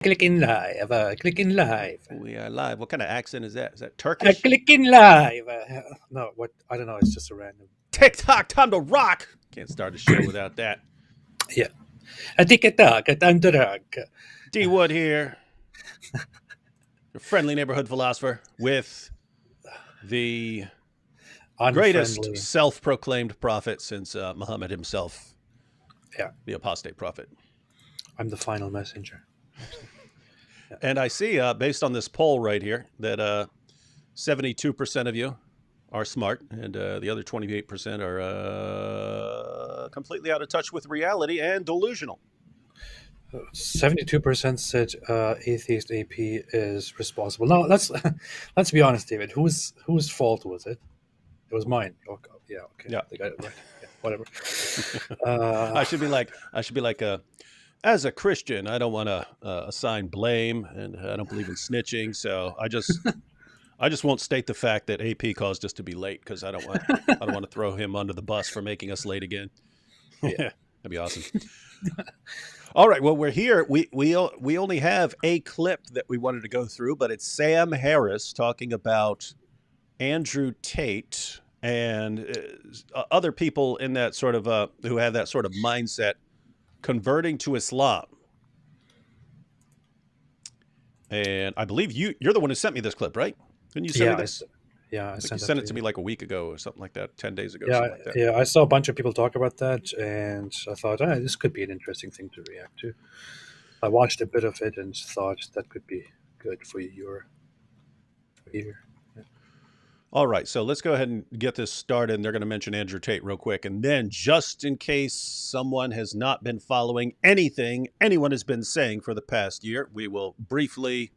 Clicking live, clicking live. We are live. What kind of accent is that? Is that Turkish? Clicking live. No, what? I don't know. It's just a random. TikTok, time to rock. Can't start a show without that. Yeah. A tick-a-tock, a time to rock. D Wood here, your friendly neighborhood philosopher with the greatest Unfriendly. self-proclaimed prophet since Muhammad himself. Yeah. The apostate prophet. I'm the final messenger. And I see, based on this poll right here, that 72% of you are smart, and the other 28% are completely out of touch with reality and delusional. 72% said atheist AP is responsible. No, let's be honest, David. Whose fault was it? It was mine. Okay. Yeah. Okay. Yeah. I got it right. Yeah, whatever. I should be like, as a Christian, I don't want to assign blame, and I don't believe in snitching. So I just won't state the fact that AP caused us to be late because I don't want to throw him under the bus for making us late again. Yeah. That'd be awesome. All right. Well, we're here. We only have a clip that we wanted to go through, but it's Sam Harris talking about Andrew Tate and other people in that sort of who have that sort of mindset converting to Islam. And I believe you're the one who sent me this clip, right? Didn't you send me this? I sent it to me like a week ago or something like that, 10 days ago. Yeah, something like that. yeah. I saw a bunch of people talk about that, and I thought, this could be an interesting thing to react to. I watched a bit of it and thought that could be good for your ear. Yeah. All right, so let's go ahead and get this started. And they're going to mention Andrew Tate real quick. And then just in case someone has not been following anything anyone has been saying for the past year, we will briefly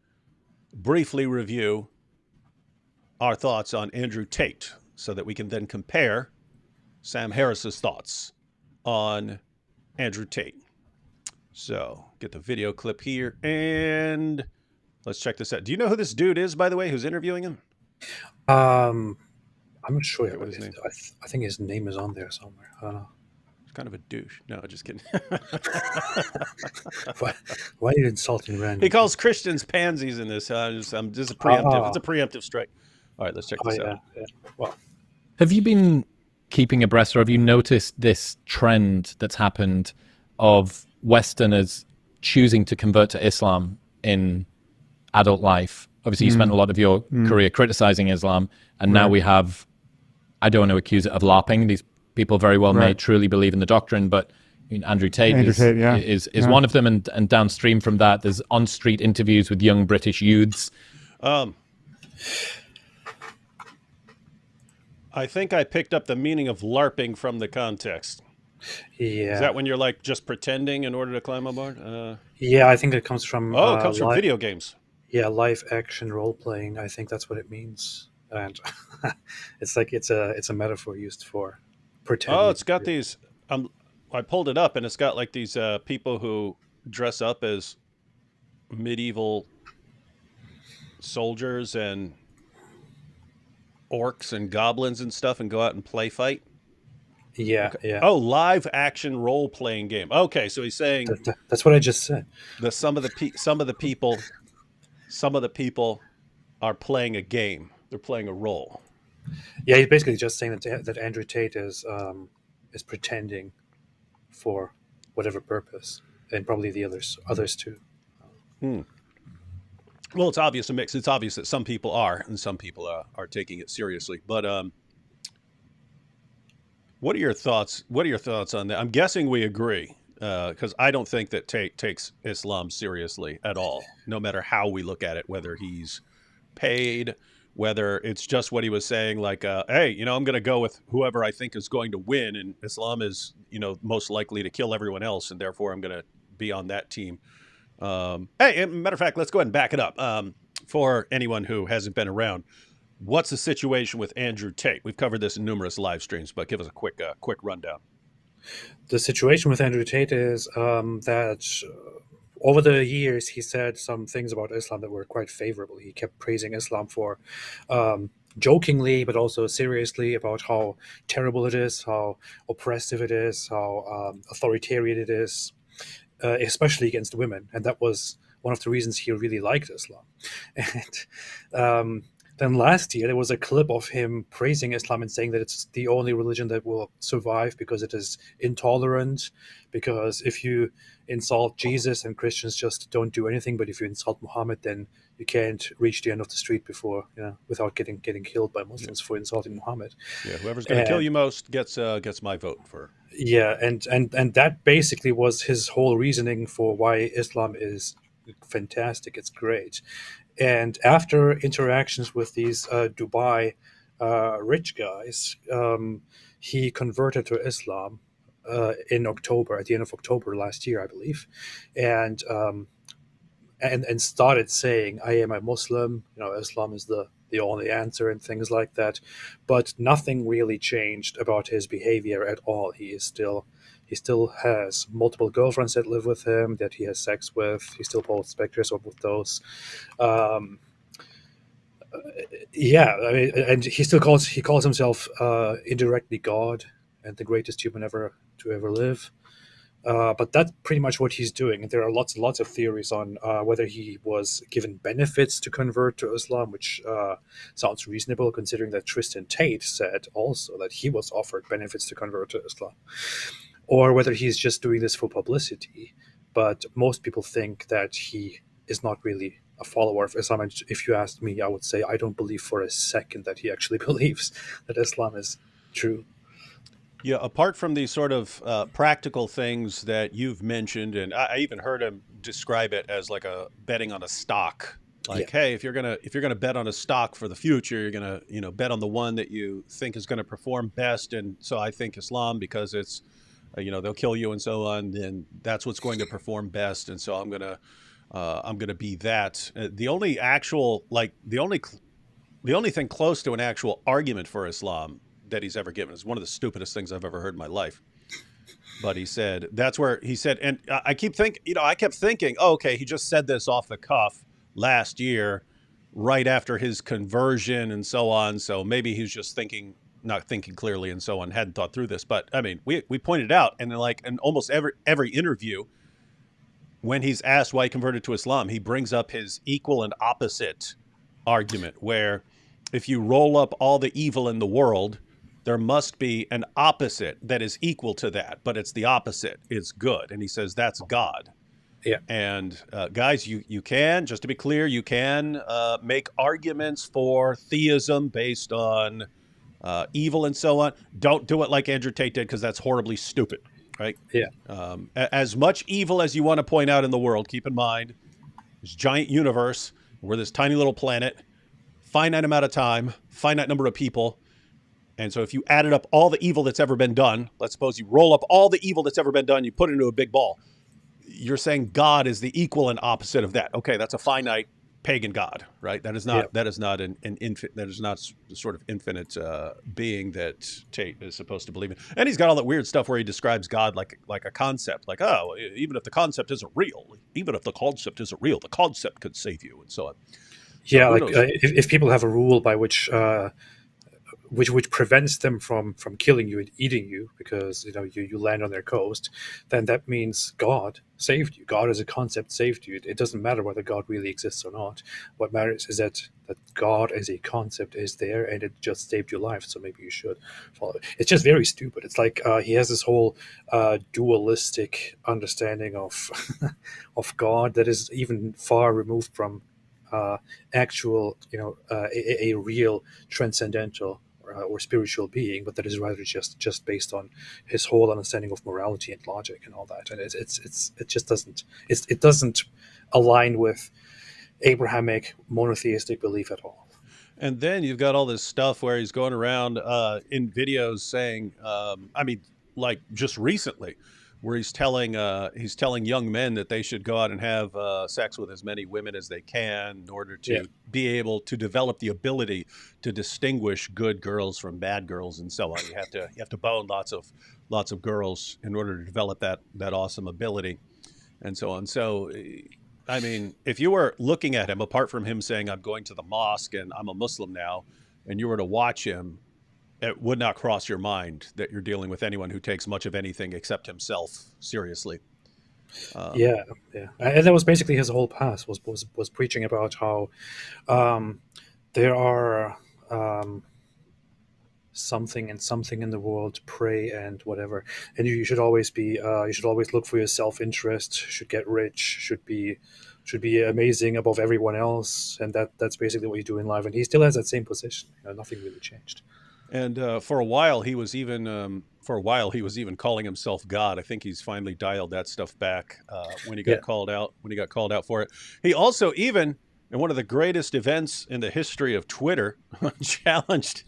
review our thoughts on Andrew Tate so that we can then compare Sam Harris's thoughts on Andrew Tate. So get the video clip here and let's check this out. Do you know who this dude is, by the way, who's interviewing him? I'm not sure. What his name? I think his name is on there somewhere. I don't know. It's kind of a douche. No, just kidding. Why are you insulting random? He calls Christians pansies in this. This is a preemptive. It's a preemptive strike. All right, let's check this out. Yeah. Well, have you been keeping abreast, or have you noticed this trend that's happened of Westerners choosing to convert to Islam in adult life? Obviously, you spent a lot of your career criticizing Islam, and now we have, I don't want to accuse it of LARPing. These people very well may truly believe in the doctrine, but Andrew Tate is one of them, and downstream from that, there's on-street interviews with young British youths. I think I picked up the meaning of LARPing from the context. Yeah. Is that when you're like just pretending in order to climb aboard? Yeah, I think it comes from. It comes from video games. Yeah, live action role playing. I think that's what it means, and it's like it's a metaphor used for pretending. Oh, it's got these. I pulled it up, and it's got like these people who dress up as medieval soldiers and orcs and goblins and stuff, and go out and play fight. Yeah, okay. Yeah. Oh, live action role playing game. Okay, so he's saying that's what I just said. That some of the people are playing a game. They're playing a role. Yeah, he's basically just saying that Andrew Tate is pretending for whatever purpose, and probably the others too. Well, it's obvious a mix. It's obvious that some people are, and some people are taking it seriously. But what are your thoughts? What are your thoughts on that? I'm guessing we agree, because I don't think that Tate takes Islam seriously at all, no matter how we look at it, whether he's paid, whether it's just what he was saying, like, hey, I'm going to go with whoever I think is going to win, and Islam is, most likely to kill everyone else, and therefore I'm going to be on that team. Hey, matter of fact, let's go ahead and back it up. For anyone who hasn't been around, what's the situation with Andrew Tate? We've covered this in numerous live streams, but give us a quick rundown. The situation with Andrew Tate is that over the years he said some things about Islam that were quite favorable. He kept praising Islam for jokingly, but also seriously, about how terrible it is, how oppressive it is, how authoritarian it is. Especially against women, and that was one of the reasons he really liked Islam. And um, then last year there was a clip of him praising Islam and saying that it's the only religion that will survive because it is intolerant. Because if you insult Jesus, and Christians just don't do anything, but if you insult Muhammad, then you can't reach the end of the street before, without getting killed by Muslims for insulting Muhammad. Yeah, whoever's going to kill And you most gets my vote for. yeah, and that basically was his whole reasoning for why Islam is fantastic. It's great. And after interactions with these Dubai rich guys, he converted to Islam in October, at the end of October last year, I believe, and and started saying, "I am a Muslim. Islam is the only answer," and things like that. But nothing really changed about his behavior at all. He still has multiple girlfriends that live with him, that he has sex with. He still posts pictures of with those. Um, yeah, I mean, and he calls himself indirectly God and the greatest human ever to ever live. But that's pretty much what he's doing. And there are lots and lots of theories on whether he was given benefits to convert to Islam, which sounds reasonable considering that Tristan Tate said also that he was offered benefits to convert to Islam, or whether he's just doing this for publicity. But most people think that he is not really a follower of Islam. And if you asked me, I would say I don't believe for a second that he actually believes that Islam is true. Yeah, apart from these sort of practical things that you've mentioned, and I even heard him describe it as like a betting on a stock. Yeah, Like, hey, if you're gonna bet on a stock for the future, you're gonna bet on the one that you think is gonna perform best. And so I think Islam, because it's they'll kill you and so on, then that's what's going to perform best. And so I'm gonna be that. The only thing close to an actual argument for Islam that he's ever given is one of the stupidest things I've ever heard in my life. But he said that's where he said, and I kept thinking, oh, okay, he just said this off the cuff last year, right after his conversion and so on. So maybe he's just not thinking clearly and so on, hadn't thought through this. But I mean, we pointed out, and like in almost every interview, when he's asked why he converted to Islam, he brings up his equal and opposite argument, where if you roll up all the evil in the world, there must be an opposite that is equal to that, but it's the opposite. It's good. And he says that's God. yeah, And guys, you can, just to be clear, you can make arguments for theism based on evil and so on. Don't do it like Andrew Tate did, because that's horribly stupid, right? yeah, As much evil as you want to point out in the world, keep in mind, this giant universe, we're this tiny little planet, finite amount of time, finite number of people. And so if you added up all the evil that's ever been done, let's suppose you roll up all the evil that's ever been done, you put it into a big ball. You're saying God is the equal and opposite of that. Okay, that's a finite pagan God, right? That is not yeah, an infant. That is not the sort of infinite being that Tate is supposed to believe in. And he's got all that weird stuff where he describes God like a concept, like, oh, even if the concept isn't real, the concept could save you, and so on. So yeah. who Like knows? if people have a rule by which prevents them from killing you and eating you because you land on their coast, then that means God saved you. God as a concept saved you. It doesn't matter whether God really exists or not. What matters is that God as a concept is there, and it just saved your life. So maybe you should follow it. It's just very stupid. It's like he has this whole dualistic understanding of of God that is even far removed from actual, a real transcendental or spiritual being, but that is rather just based on his whole understanding of morality and logic and all that. And it just doesn't align with Abrahamic monotheistic belief at all. And then you've got all this stuff where he's going around in videos saying, I mean, like just recently, where he's telling young men that they should go out and have sex with as many women as they can in order Yeah, to be able to develop the ability to distinguish good girls from bad girls and so on. You have to bone lots of girls in order to develop that awesome ability and so on. So I mean, if you were looking at him, apart from him saying, I'm going to the mosque and I'm a Muslim now, and you were to watch him, it would not cross your mind that you're dealing with anyone who takes much of anything except himself seriously. Um, Yeah, yeah, and that was basically his whole past was preaching about how um, there are something and something in the world, pray and whatever, and you should always be you should always look for your self interest, should get rich, should be amazing above everyone else, and that's basically what you do in life. And he still has that same position. Nothing really changed. and for a while, he was even calling himself God. I think he's finally dialed that stuff back when he Yeah. got called out. When he got called out for it, he also even in one of the greatest events in the history of Twitter challenged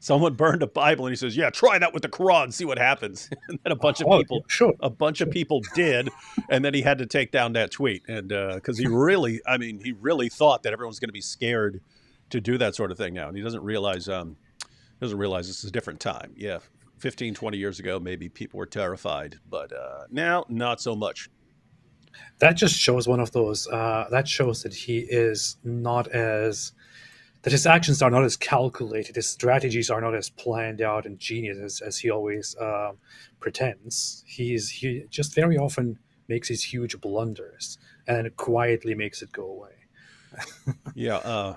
someone burned a Bible, and he says, "Yeah, try that with the Quran, see what happens." And then Oh, yeah, sure, a bunch of sure. people did, and then he had to take down that tweet, and because he really, I mean, he really thought that everyone's going to be scared to do that sort of thing now, and he doesn't realize this is a different time. Yeah, 15, 20 years ago, maybe people were terrified, but now not so much. That just shows one of those. That shows that he is not as that his actions are not as calculated, his strategies are not as planned out and genius as he always pretends. He just very often makes these huge blunders and quietly makes it go away. Yeah,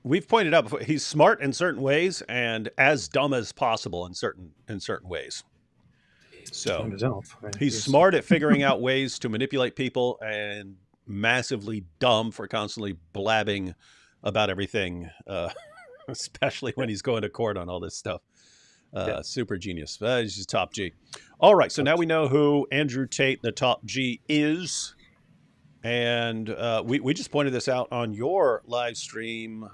we've pointed out before he's smart in certain ways and as dumb as possible in certain ways. He's So on his own. Right? he's smart at figuring out ways to manipulate people and massively dumb for constantly blabbing about everything, especially when he's going to court on all this stuff. Yeah, Super genius. He's just top G. All right, so now we know who Andrew Tate, the top G, is. And we just pointed this out on your live stream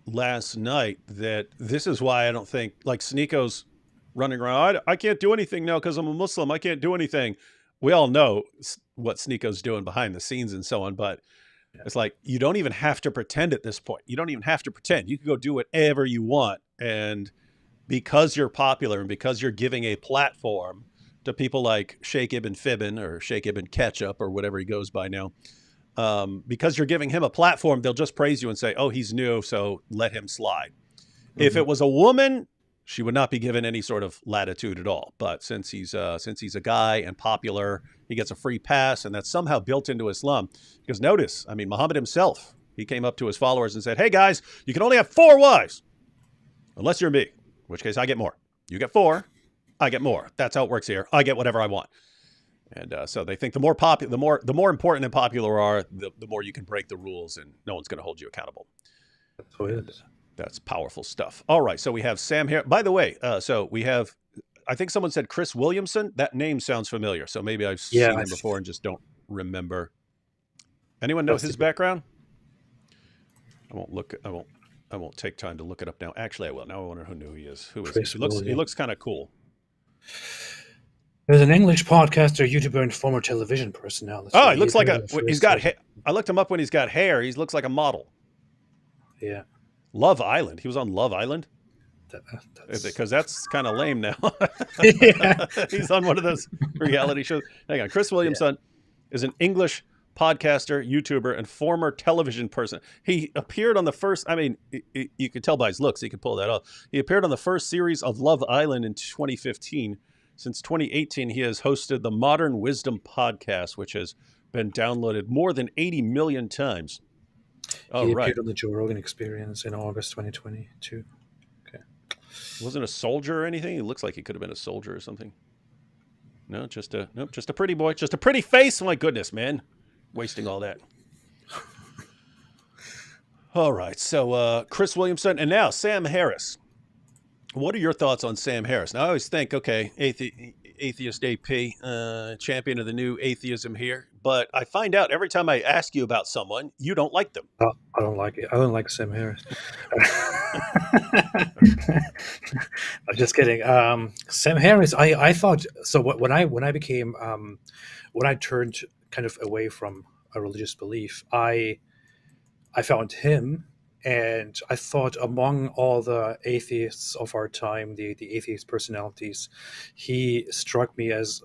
last night that this is why I don't think, like, Sneako's running around. I can't do anything now because I'm a Muslim. I can't do anything. We all know what Sneako's doing behind the scenes and so on, but yeah. it's like you don't even have to pretend at this point. You don't even have to pretend. You can go do whatever you want. And because you're popular and because you're giving a platform to people like Sheikh Ibn Fibbin or Sheikh Ibn Ketchup or whatever he goes by now, because you're giving him a platform, they'll just praise you and say, "Oh, he's new, so let him slide." If Mhm. it was a woman, she would not be given any sort of latitude at all. But since he's a guy and popular, he gets a free pass, and that's somehow built into Islam. Because notice, I mean, Muhammad himself, he came up to his followers and said, "Hey guys, you can only have 4 wives, unless you're me, in which case I get more. You get 4, I get more. That's how it works here. I get whatever I want." And so they think the more popular, the more important and popular are, the more you can break the rules, and no one's going to hold you accountable. That's what it And is. that's powerful stuff. All right, so we have Sam here. By the way, so we have, I think someone said Chris Williamson. That name sounds familiar, so maybe I've Yeah, seen him before and just don't remember. Anyone know that's his the background? I won't look. I won't take time to look it up now. Actually, I will. Now I wonder who he is. Who is he? Chris He William. looks kind of cool. There's an English podcaster, YouTuber, and former television personality. Oh, he He looks like appeared a. on the He's first got. season. I looked him up when he's got hair. He looks like a model. Yeah, Love Island. He was on Love Island that's because that's kind of lame now. yeah, He's on one of those reality shows. Hang on. Chris yeah. Williamson is an English podcaster, YouTuber, and former television person. He appeared on the first, I mean, you could tell by his looks, he could pull that off. He appeared on the first series of Love Island in 2015. Since 2018, he has hosted the Modern Wisdom podcast, which has been downloaded more than 80 million times. All He right. appeared on the Joe Rogan Experience in August 2022. Okay. Wasn't a soldier or anything? He looks like he could have been a soldier or something. No, just a pretty boy, just a pretty face. My goodness, man, wasting all that. All right, so Chris Williamson and now Sam Harris. What are your thoughts on Sam Harris? Now I always think, okay, atheist AP, champion of the new atheism here, but I find out every time I ask you about someone, you don't like them. I don't like it. I don't like Sam Harris. I'm just kidding. Sam Harris. I thought so. When I became when I turned kind of away from a religious belief, I found him, and I thought among all the atheists of our time, the atheist personalities, he struck me as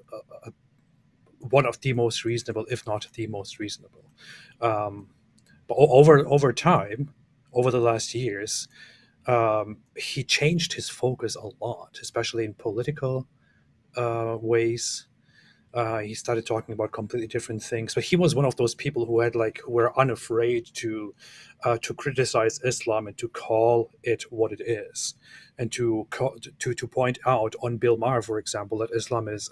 one of the most reasonable, if not the most reasonable. But over time, over the last years, he changed his focus a lot, especially in political ways. He started talking about completely different things. But he was one of those people who were unafraid to criticize Islam and to call it what it is, and to point out on Bill Maher, for example, that Islam is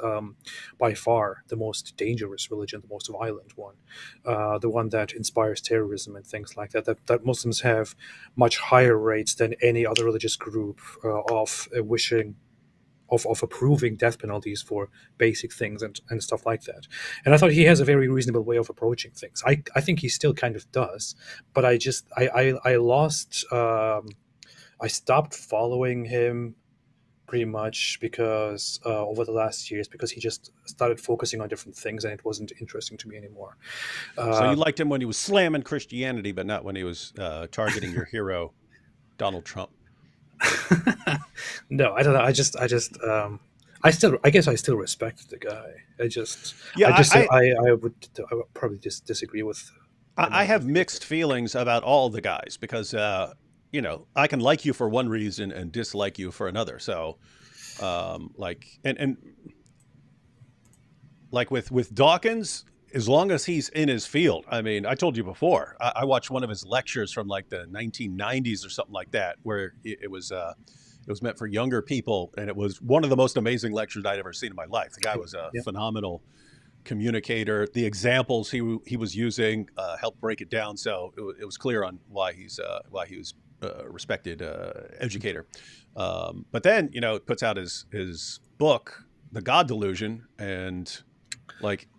by far the most dangerous religion, the most violent one, the one that inspires terrorism and things like that. That Muslims have much higher rates than any other religious group of wishing of approving death penalties for basic things and stuff like that. And I thought he has a very reasonable way of approaching things. I think he still kind of does, but I lost I stopped following him pretty much because over the last years, because he just started focusing on different things and it wasn't interesting to me anymore. So you Uh, liked him when he was slamming Christianity, but not when he was targeting your hero, Donald Trump. no, I don't know. I guess I still respect the guy. Yeah, I would probably just disagree with him I on a have few mixed things. feelings about all the guys because, I can like you for one reason and dislike you for another. So, and like with Dawkins, as long as he's in his field. I mean, I told you before, I watched one of his lectures from like the 1990s or something like that, where it was meant for younger people, and it was one of the most amazing lectures I'd ever seen in my life. The guy was a Yeah. phenomenal communicator. The examples he was using helped break it down, so it was clear on why he was a respected educator. But then it puts out his book, The God Delusion, and like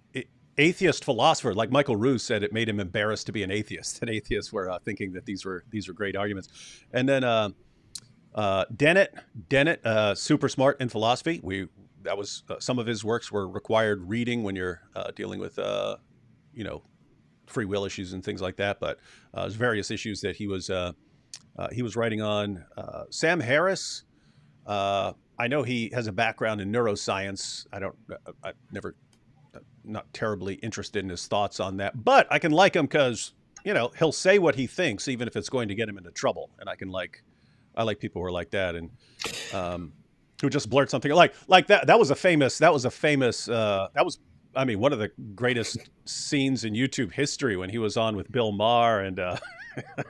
atheist philosopher like Michael Roos said it made him embarrassed to be an atheist. And atheists were thinking that these were great arguments. And then Dennett, super smart in philosophy. That was some of his works were required reading when you're dealing with free will issues and things like that. But there's various issues that he was writing on. Sam Harris. I know he has a background in neuroscience. I've never, not terribly interested in his thoughts on that, but I can like him because he'll say what he thinks, even if it's going to get him into trouble. And I like people who are like that, and who just blurt something like that. That was a famous. That was, I mean, one of the greatest scenes in YouTube history when he was on with Bill Maher, and I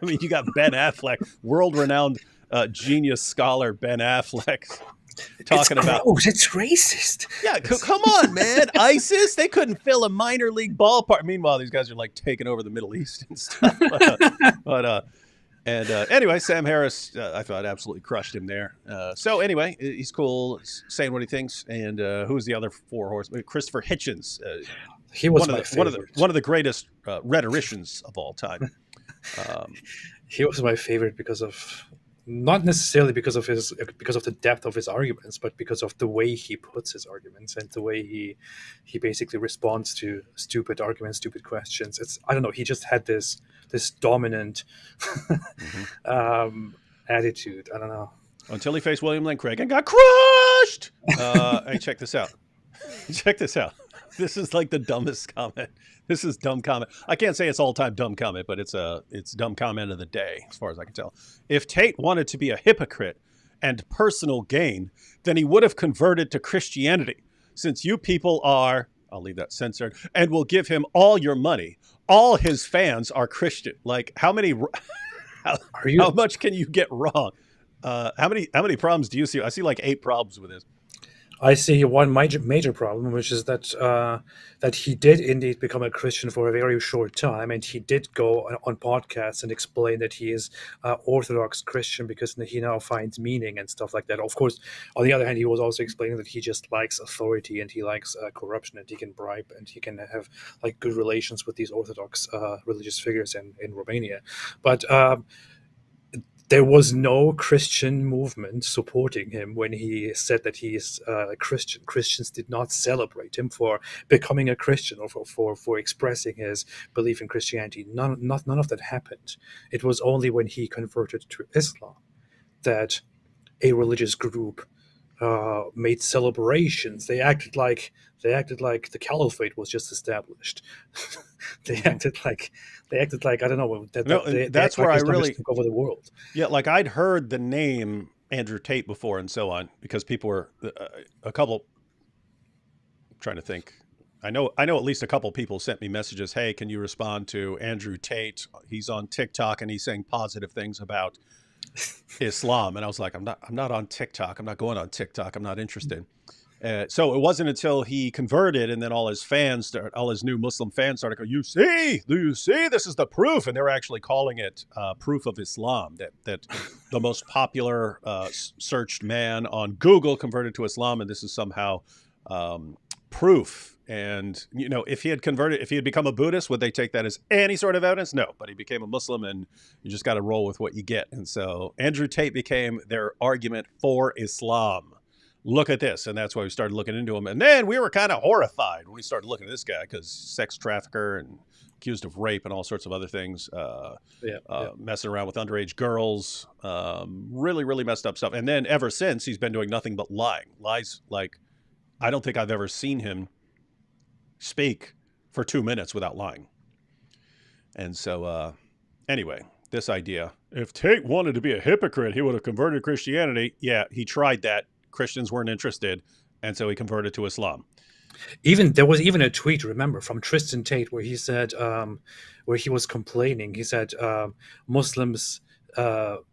mean, you got Ben Affleck, world-renowned genius scholar Ben Affleck, It's talking about. gross. It's racist. Yeah, come on, man. ISIS, they couldn't fill a minor league ballpark. Meanwhile, these guys are like taking over the Middle East and stuff. Anyway, Sam Harris, I thought absolutely crushed him there. So anyway, he's cool, he's saying what he thinks. And who's the other four horsemen? Christopher Hitchens, He was my favorite. one of the greatest rhetoricians of all time. Um, He was my favorite because of not necessarily because of the depth of his arguments, but because of the way he puts his arguments and the way he basically responds to stupid arguments, stupid questions. I don't know. He just had this dominant mhm. attitude. I don't know. Until he faced William Lane Craig and got crushed. Hey, check this out. Check this out. This is like the dumbest comment. This is dumb comment. I can't say it's all-time dumb comment, but it's dumb comment of the day, as far as I can tell. If Tate wanted to be a hypocrite and personal gain, then he would have converted to Christianity. Since you people are, I'll leave that censored, and will give him all your money. All his fans are Christian. Like how Are you? much can you get wrong? How many problems do you see? I see like 8 problems with this. I see one major problem, which is that he did indeed become a Christian for a very short time, and he did go on podcasts and explain that he is Orthodox Christian because he now finds meaning and stuff like that. Of course, on the other hand, he was also explaining that he just likes authority and he likes corruption and he can bribe and he can have like good relations with these Orthodox religious figures in Romania, but. There was no Christian movement supporting him when he said that he is a Christian. Christians did not celebrate him for becoming a Christian or for expressing his belief in Christianity. None of that happened. It was only when he converted to Islam that a religious group made celebrations. They acted like the caliphate was just established. they Mhm. acted like they acted like I don't know No, that and they that's act where like I Islam just really, took over the world. yeah, like I'd heard the name Andrew Tate before and so on because people were a couple. I'm trying to think. I know at least a couple people sent me messages. Hey, can you respond to Andrew Tate? He's on TikTok and he's saying positive things about Islam. And I was like, I'm not on TikTok. I'm not going on TikTok. I'm not interested. So it wasn't until he converted and then all his new Muslim fans started going, do you see, this is the proof. And they were actually calling it proof of Islam, that the most popular searched man on Google converted to Islam. And this is somehow proof. And, if he had become a Buddhist, would they take that as any sort of evidence? No, but he became a Muslim and you just got to roll with what you get. And so Andrew Tate became their argument for Islam. Look at this. And that's why we started looking into him. And then we were kind of horrified when we started looking at this guy because sex trafficker and accused of rape and all sorts of other things, messing around with underage girls, really, really messed up stuff. And then ever since, he's been doing nothing but lying. Lies like I don't think I've ever seen him speak for 2 minutes without lying. And so, anyway, this idea, if Tate wanted to be a hypocrite, he would have converted to Christianity. Yeah, he tried that. Christians weren't interested. And so he converted to Islam. There was even a tweet, remember, from Tristan Tate where he said, where he was complaining. He said, Muslims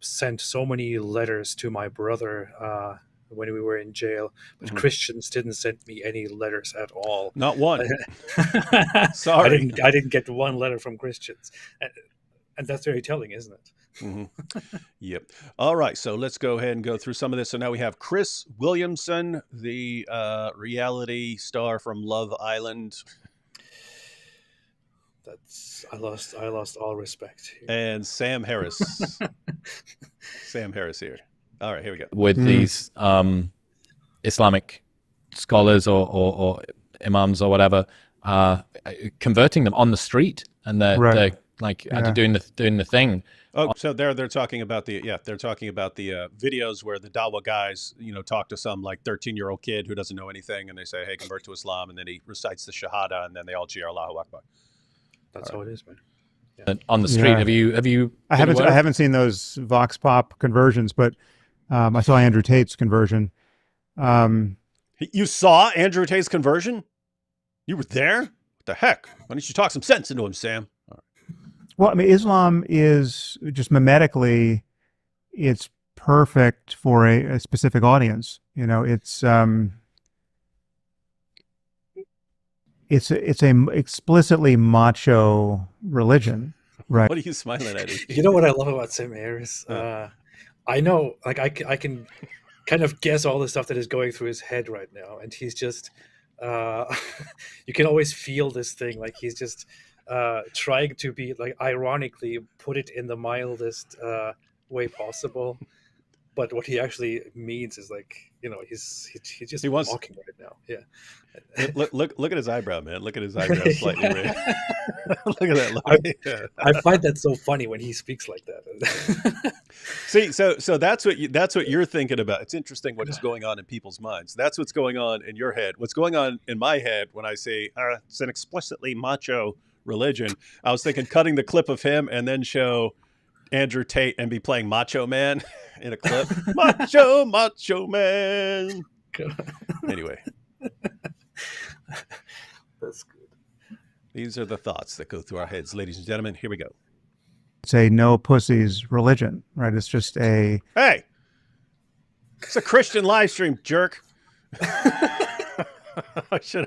sent so many letters to my brother when we were in jail, but Christians didn't send me any letters at all. Not one. Sorry. I didn't get one letter from Christians. And that's very telling, isn't it? Mm-hmm. Yep. All right. So let's go ahead and go through some of this. So now we have Chris Williamson, the reality star from Love Island. I lost all respect here. And Sam Harris. Sam Harris here. All right, here we go. With these Islamic scholars or imams or whatever, converting them on the street, and they're like doing the thing. Oh, so they're talking about the videos where the Dawa guys talk to some like 13-year-old kid who doesn't know anything, and they say, "Hey, convert to Islam," and then he recites the Shahada, and then they all cheer Allahu Akbar. That's how it is, man. Yeah. On the street, have you? I haven't seen those Vox Pop conversions, but I saw Andrew Tate's conversion. You saw Andrew Tate's conversion? You were there? What the heck? Why don't you talk some sense into him, Sam? All right. Well, I mean, Islam is just mimetically, it's perfect for a specific audience. It's a explicitly macho religion, right? What are you smiling at? You know what I love about Sam Harris? I know, like I can kind of guess all the stuff that is going through his head right now, and he's just you can always feel this thing, like he's just trying to be like ironically put it in the mildest way possible, but what he actually means is like he's just walking right now. Yeah. Look at his eyebrow, man. Look at his eyebrow slightly red. Look at that. I find that so funny when he speaks like that. See, so that's what you're thinking about. It's interesting what is going on in people's minds. That's what's going on in your head. What's going on in my head when I say it's an explicitly macho religion? I was thinking cutting the clip of him and then show Andrew Tate and be playing Macho Man in a clip. Macho Man. Anyway. That's good. These are the thoughts that go through our heads, ladies and gentlemen. Here we go. It's a no pussies religion, right? It's just Hey, it's a Christian live stream, jerk. I should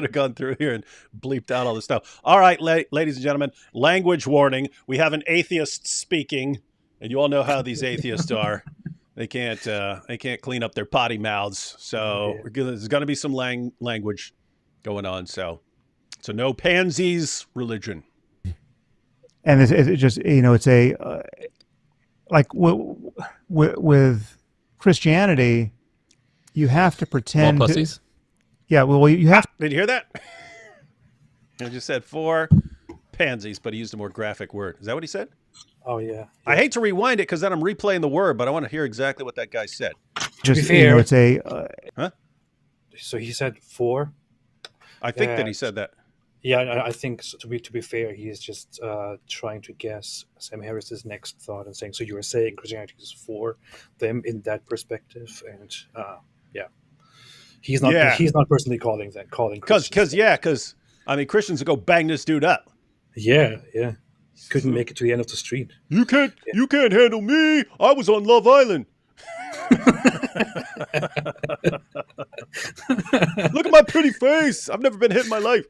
have gone through here and bleeped out all this stuff. All right, ladies and gentlemen, language warning. We have an atheist speaking, and you all know how these atheists are. They can't clean up their potty mouths. So there's going to be some language going on. So no pansies religion. And it's just it's a like with Christianity, you have to pretend. More pussies? Yeah, well, you have. Did you hear that? I just said 4 pansies, but he used a more graphic word. Is that what he said? Oh yeah. I hate to rewind it because then I'm replaying the word, but I want to hear exactly what that guy said. Just it's a. Huh? So he said 4. I think that he said that. Yeah, I think to be fair, he is just trying to guess Sam Harris's next thought and saying. So you were saying Christianity is for them in that perspective, and yeah. He's not. Yeah. He's not personally calling Christians. Because I mean, Christians would go bang this dude up. Yeah. Couldn't make it to the end of the street. You can't handle me. I was on Love Island. Look at my pretty face. I've never been hit in my life.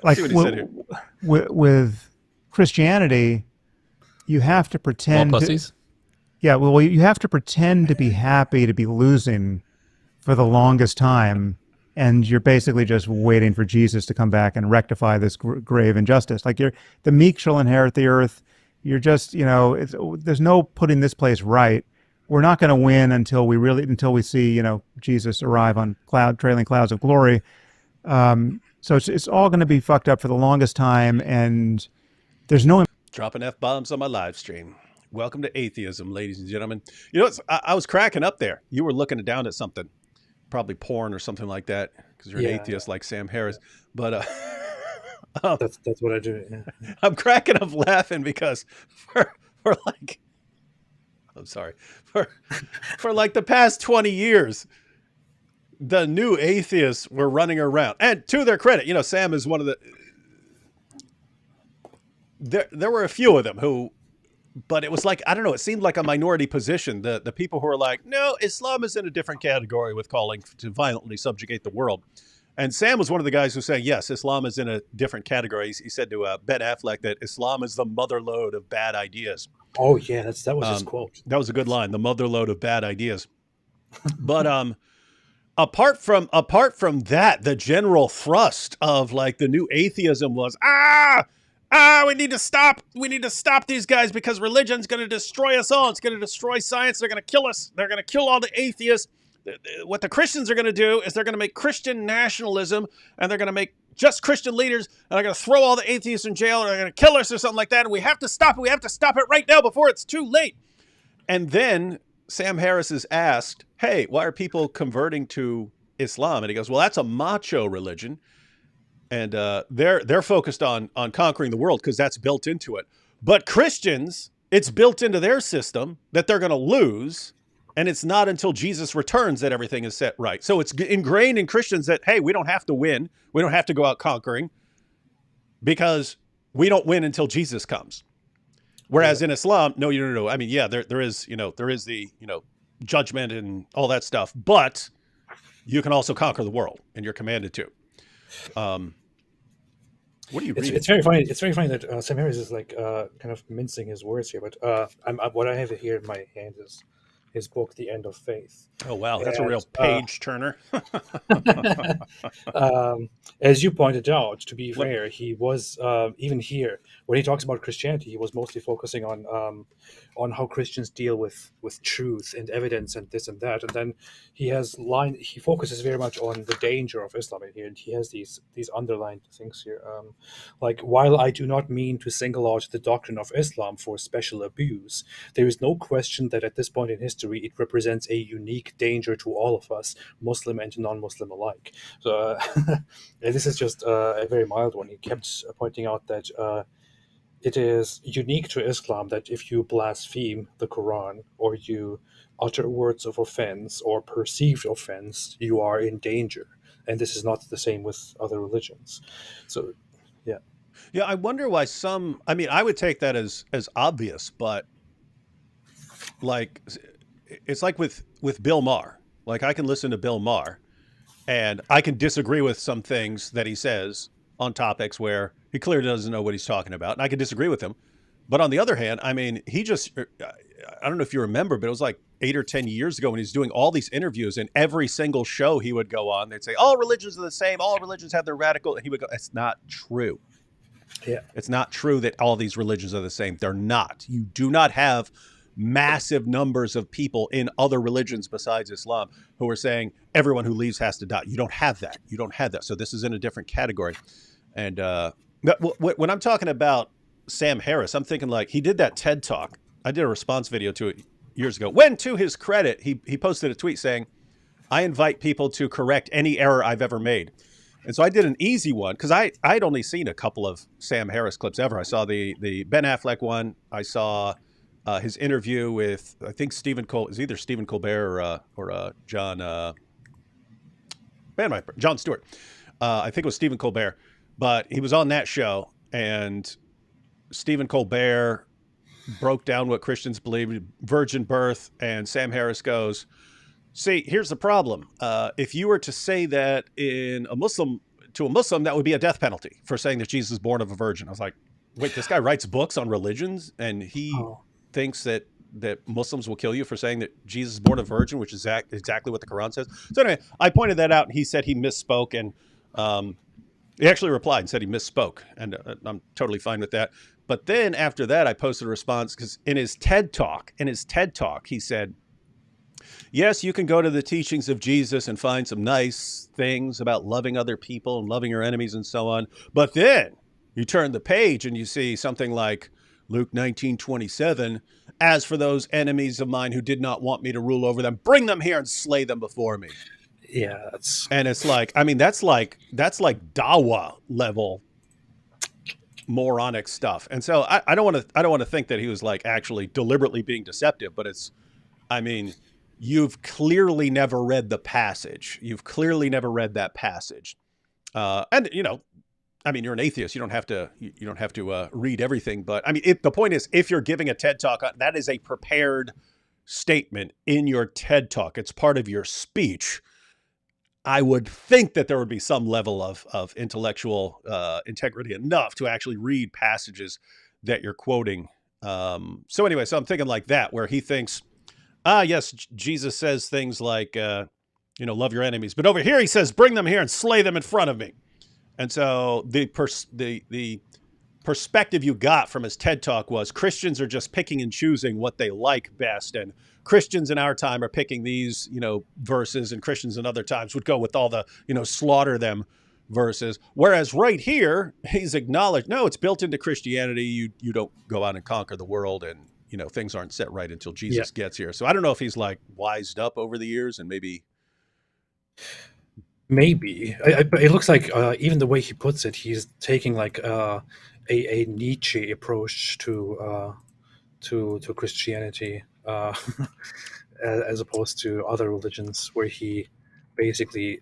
Like See what he said here. with Christianity, you have to More pretend. pussies. Yeah, well, you have to pretend to be happy to be losing for the longest time, and you're basically just waiting for Jesus to come back and rectify this grave injustice. Like the meek shall inherit the earth. You're just, there's no putting this place right. We're not going to win until we see, Jesus arrive on trailing clouds of glory. So it's all going to be fucked up for the longest time, and there's no. Dropping F-bombs on my live stream. Welcome to atheism, ladies and gentlemen. You know, I was cracking up there. You were looking down at something, probably porn or something like that, because you're an atheist like Sam Harris. But That's what I do. Yeah. I'm cracking up laughing because for like, I'm sorry, for like the past 20 years, the new atheists were running around. And to their credit, Sam is one of the, there were a few of them who, but it was like, I don't know, it seemed like a minority position. The people who are like, no, Islam is in a different category with calling to violently subjugate the world. And Sam was one of the guys who said, yes, Islam is in a different category. He said to Ben Affleck that Islam is the motherlode of bad ideas. Oh yeah, that was his quote. That was a good line, the motherlode of bad ideas. But apart from that, the general thrust of like the new atheism was, we need to stop these guys because religion's going to destroy us all. It's going to destroy science. They're going to kill us. They're going to kill all the atheists. What the Christians are going to do is they're going to make Christian nationalism, and they're going to make just Christian leaders, and they're going to throw all the atheists in jail, and they're going to kill us or something like that, and we have to stop it. We have to stop it right now before it's too late. And then Sam Harris is asked, hey, why are people converting to Islam? And he goes, well, that's a macho religion, and they're focused on conquering the world because that's built into it. But Christians, it's built into their system that they're going to lose. And it's not until Jesus returns that everything is set right. So it's ingrained in Christians that, hey, we don't have to win. We don't have to go out conquering because we don't win until Jesus comes. Whereas in Islam, no. I mean, there is the, judgment and all that stuff, but you can also conquer the world and you're commanded to. What are you reading? It's very funny. It's very funny that Sam Harris is like kind of mincing his words here. But what I have here in my hand is his book, The End of Faith. Oh, wow. That's a real page turner. As you pointed out, to be fair, he was, even here, when he talks about Christianity, he was mostly focusing on how Christians deal with truth and evidence and this and that. And then he focuses very much on the danger of Islam in here. And he has these underlined things here. Like, while I do not mean to single out the doctrine of Islam for special abuse, there is no question that at this point in history, it represents a unique danger to all of us, Muslim and non-Muslim alike. So this is just a very mild one. He kept pointing out that it is unique to Islam that if you blaspheme the Quran or you utter words of offense or perceived offense, you are in danger. And this is not the same with other religions. So, yeah. Yeah, I wonder why I would take that as obvious, but like, it's like with Bill Maher. Like, I can listen to Bill Maher and I can disagree with some things that he says on topics where he clearly doesn't know what he's talking about. And I can disagree with him. But on the other hand, I mean, I don't know if you remember, but it was like 8 or 10 years ago when he was doing all these interviews, and every single show he would go on, they'd say, all religions are the same. All religions have their radical. And he would go, it's not true. Yeah. It's not true that all these religions are the same. They're not. You do not have massive numbers of people in other religions besides Islam who are saying everyone who leaves has to die. You don't have that. You don't have that. So this is in a different category. And when I'm talking about Sam Harris, I'm thinking like he did that TED Talk. I did a response video to it years ago. When, to his credit, he posted a tweet saying, I invite people to correct any error I've ever made. And so I did an easy one because I'd only seen a couple of Sam Harris clips ever. I saw the Ben Affleck one. I saw his interview with, I think is either Stephen Colbert or John John Stewart. I think it was Stephen Colbert, but he was on that show, and Stephen Colbert broke down what Christians believe, virgin birth, and Sam Harris goes, "See, here's the problem. If you were to say that to a Muslim, that would be a death penalty for saying that Jesus is born of a virgin." I was like, wait, this guy writes books on religions, and he thinks that Muslims will kill you for saying that Jesus is born of a virgin, which is exactly what the Quran says. So anyway, I pointed that out, and he said he misspoke, and he actually replied and said he misspoke, and I'm totally fine with that. But then after that, I posted a response because in his TED Talk, he said, yes, you can go to the teachings of Jesus and find some nice things about loving other people and loving your enemies and so on. But then you turn the page and you see something like Luke 19:27, as for those enemies of mine who did not want me to rule over them, bring them here and slay them before me. Yeah, and it's like, I mean, that's like Dawa level moronic stuff. And so I don't want to think that he was like actually deliberately being deceptive, but I mean, you've clearly never read the passage. You've clearly never read that passage. And I mean, you're an atheist. You don't have to read everything. But I mean, the point is, if you're giving a TED Talk, that is a prepared statement in your TED Talk. It's part of your speech. I would think that there would be some level of intellectual integrity enough to actually read passages that you're quoting. So anyway, so I'm thinking like that, where he thinks, yes, Jesus says things like, love your enemies. But over here, he says, bring them here and slay them in front of me. And so the perspective you got from his TED Talk was Christians are just picking and choosing what they like best. And Christians in our time are picking these, verses, and Christians in other times would go with all the, slaughter them verses. Whereas right here, he's acknowledged, no, it's built into Christianity. You don't go out and conquer the world, and, things aren't set right until Jesus gets here. So I don't know if he's like wised up over the years, and maybe. But it looks like even the way he puts it, he's taking like a Nietzsche approach to Christianity, as opposed to other religions, where he basically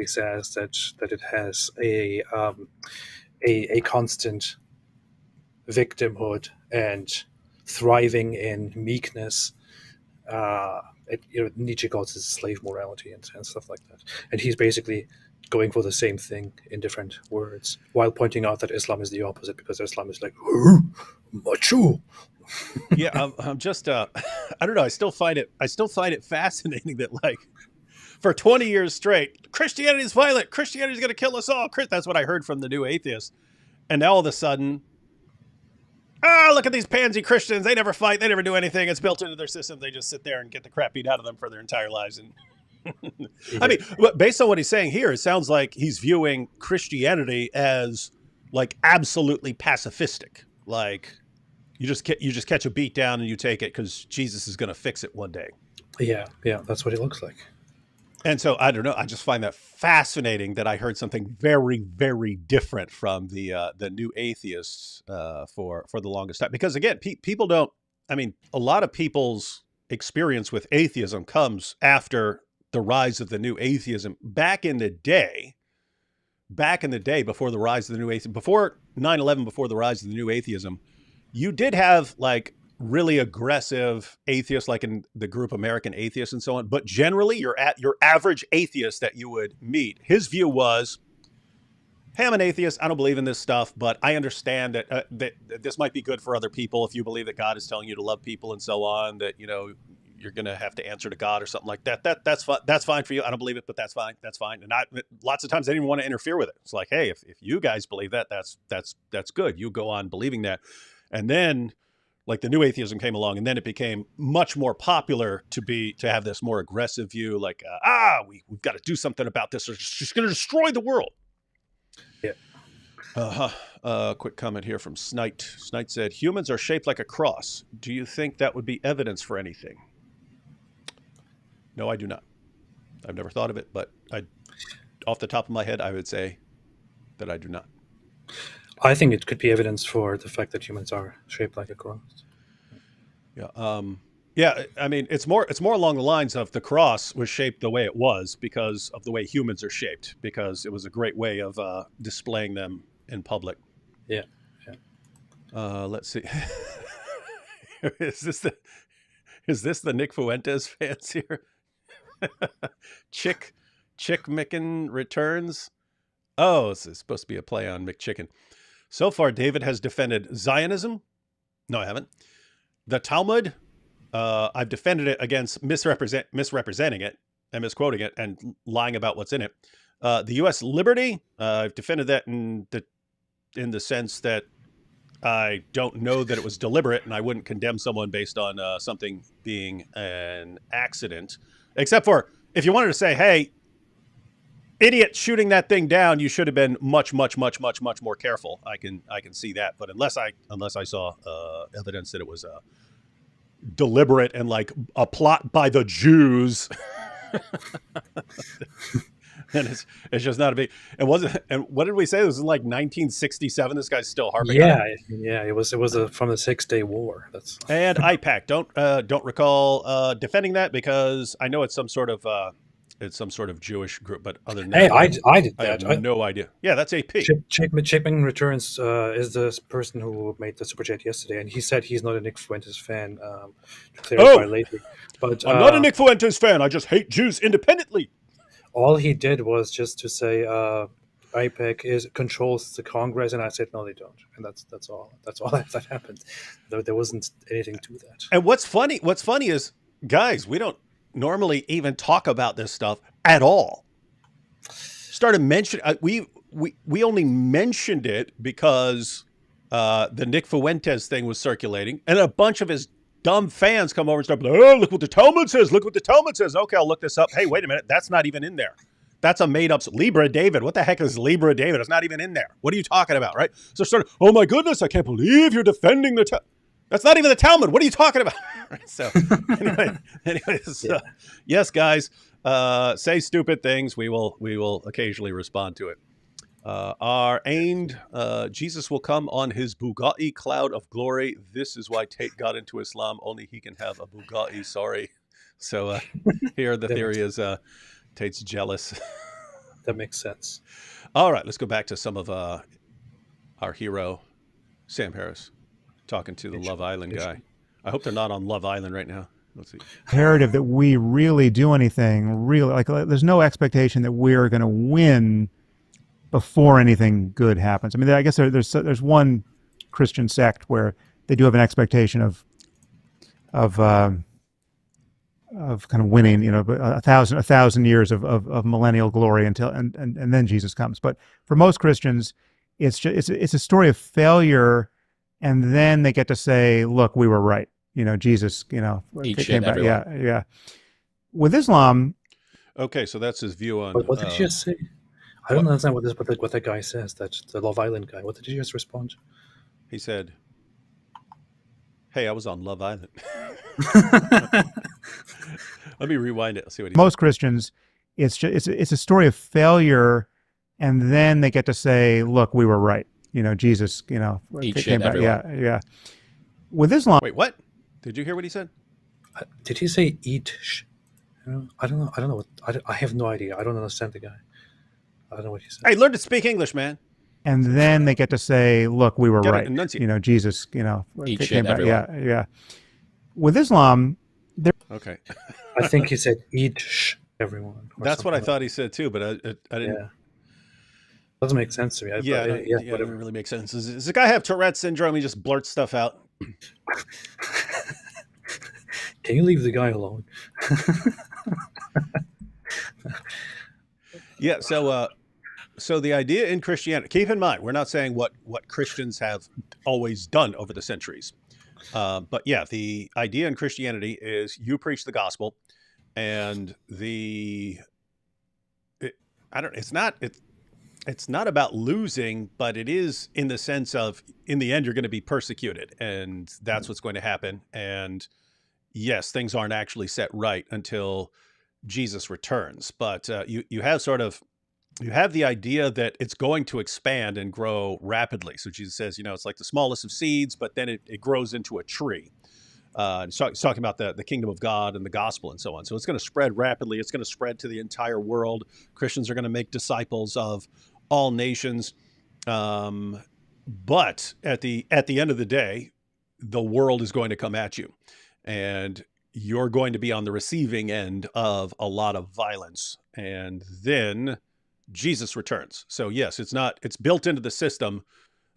says that it has a constant victimhood and thriving in meekness. Nietzsche calls it slave morality and stuff like that. And he's basically going for the same thing in different words, while pointing out that Islam is the opposite, because Islam is like, macho. Yeah, I'm just, I don't know. I still find it fascinating that, like, for 20 years straight, Christianity is violent. Christianity is going to kill us all. That's what I heard from the new atheists. And now all of a sudden, look at these pansy Christians. They never fight. They never do anything. It's built into their system. They just sit there and get the crap beat out of them for their entire lives. And I mean, based on what he's saying here, it sounds like he's viewing Christianity as like absolutely pacifistic. Like you just catch a beat down and you take it because Jesus is going to fix it one day. Yeah, that's what it looks like. And so I don't know. I just find that fascinating that I heard something very, very different from the new atheists for the longest time. Because again, people don't. I mean, a lot of people's experience with atheism comes after the rise of the new atheism. Back in the day, before the rise of the new atheism, before 9/11, before the rise of the new atheism, you did have like really aggressive atheists, like in the group American Atheists and so on. But generally, your average atheist that you would meet, his view was, hey, I'm an atheist. I don't believe in this stuff, but I understand that this might be good for other people. If you believe that God is telling you to love people and so on, that, you're going to have to answer to God or something like that. That's fine. That's fine for you. I don't believe it, but that's fine. That's fine. And lots of times I didn't want to interfere with it. It's like, hey, if you guys believe that, that's good. You go on believing that. And then like the new atheism came along, and then it became much more popular to have this more aggressive view, like, we've got to do something about this, or it's just going to destroy the world. Yeah. Quick comment here from Snite. Snite said, humans are shaped like a cross. Do you think that would be evidence for anything? No, I do not. I've never thought of it, but off the top of my head, I would say that I do not. I think it could be evidence for the fact that humans are shaped like a cross. Yeah. Yeah. I mean, it's more along the lines of the cross was shaped the way it was because of the way humans are shaped, because it was a great way of displaying them in public. Yeah. Yeah. Let's see. is this the Nick Fuentes fans here? Chick Micken returns. Oh, this is supposed to be a play on McChicken. So far, David has defended Zionism. No, I haven't. The Talmud. I've defended it against misrepresenting it and misquoting it and lying about what's in it. The U.S. liberty. I've defended that in the sense that I don't know that it was deliberate, and I wouldn't condemn someone based on something being an accident, except for if you wanted to say, "Hey, idiot, shooting that thing down, you should have been much more careful." I can see that, but unless I saw evidence that it was deliberate and like a plot by the Jews, and it's just not a big. It wasn't. And what did we say? This was in like 1967. This guy's still harping on it. Yeah. It was from the 6-Day War. That's And IPAC. Don't recall defending that because I know it's some sort of Jewish group. But other than that, I did I that. have no idea. Yeah, that's AP. Chapman Returns is the person who made the super chat yesterday, and he said he's not a Nick Fuentes fan. To clarify later, but I'm not a Nick Fuentes fan. I just hate Jews independently. all he did was just to say IPAC controls the Congress, and I said no, they don't, and that's all. That's all that happened. There wasn't anything to that. And what's funny is, guys, we don't normally even talk about this stuff at all. Started mentioning we only mentioned it because the Nick Fuentes thing was circulating, and a bunch of his dumb fans come over and start, "Oh, look what the Talmud says. Look what the Talmud says." Okay, I'll look this up. Hey, wait a minute. That's not even in there. That's a made-up Libra David. What the heck is Libra David? It's not even in there. What are you talking about, right? So started, "Oh my goodness, I can't believe you're defending the Talmud." That's not even the Talmud. What are you talking about? So anyways, Yeah. yes, guys, say stupid things. We will occasionally respond to it. Our aimed Jesus will come on his Bugatti cloud of glory. This is why Tate got into Islam. Only he can have a Bugatti. Sorry. So here the theory is Tate's jealous. That makes sense. All right, let's go back to some of our hero, Sam Harris, talking to the Love Island guy. I hope they're not on Love Island right now. Let's see. Imperative that we really do anything, really, like there's no expectation that we're going to win before anything good happens. I mean, I guess there's one Christian sect where they do have an expectation of kind of winning, you know, a thousand years of millennial glory until and then Jesus comes. But for most Christians, it's a story of failure, and then they get to say, "Look, we were right." You know, Jesus, you know, Eat shit, everyone. yeah. With Islam, Okay, so that's his view on. What did you just say? I don't understand what that guy says. That the Love Island guy. What did you just respond? He said, "Hey, I was on Love Island." Let me rewind it. Let's see what he most Christians, it's a story of failure, and then they get to say, "Look, we were right." You know, Jesus, you know, Eat came shit, back. everyone. Yeah. With Islam, Wait, what? Did you hear what he said? Did he say eat? I don't know. I don't know. I have no idea. I don't understand the guy. I don't know what he said. Hey, learn to speak English, man. and then they get to say, "Look, we were Gotta right." enunciate. You know, Jesus, you know, Eat came shit, back. everyone. Yeah. With Islam, Okay, I think he said eat everyone. or that's what I something thought he said too, but I didn't. Yeah. Doesn't make sense to me. Yeah, But, it doesn't really make sense. Does the guy have Tourette's syndrome? He just blurts stuff out. Can you leave the guy alone? Yeah. So the idea in Christianity. Keep in mind, we're not saying what Christians have always done over the centuries. But yeah, the idea in Christianity is you preach the gospel, and it's not about losing, but it is in the sense of in the end you're going to be persecuted, and that's what's going to happen. And yes, things aren't actually set right until Jesus returns, but you have the idea that it's going to expand and grow rapidly. So Jesus says, you know, it's like the smallest of seeds, but then it grows into a tree. It's talking about the kingdom of God and the gospel and so on. So it's going to spread rapidly. It's going to spread to the entire world. Christians are going to make disciples of all nations. But at the end of the day, the world is going to come at you, and you're going to be on the receiving end of a lot of violence. And then Jesus returns. So yes, it's built into the system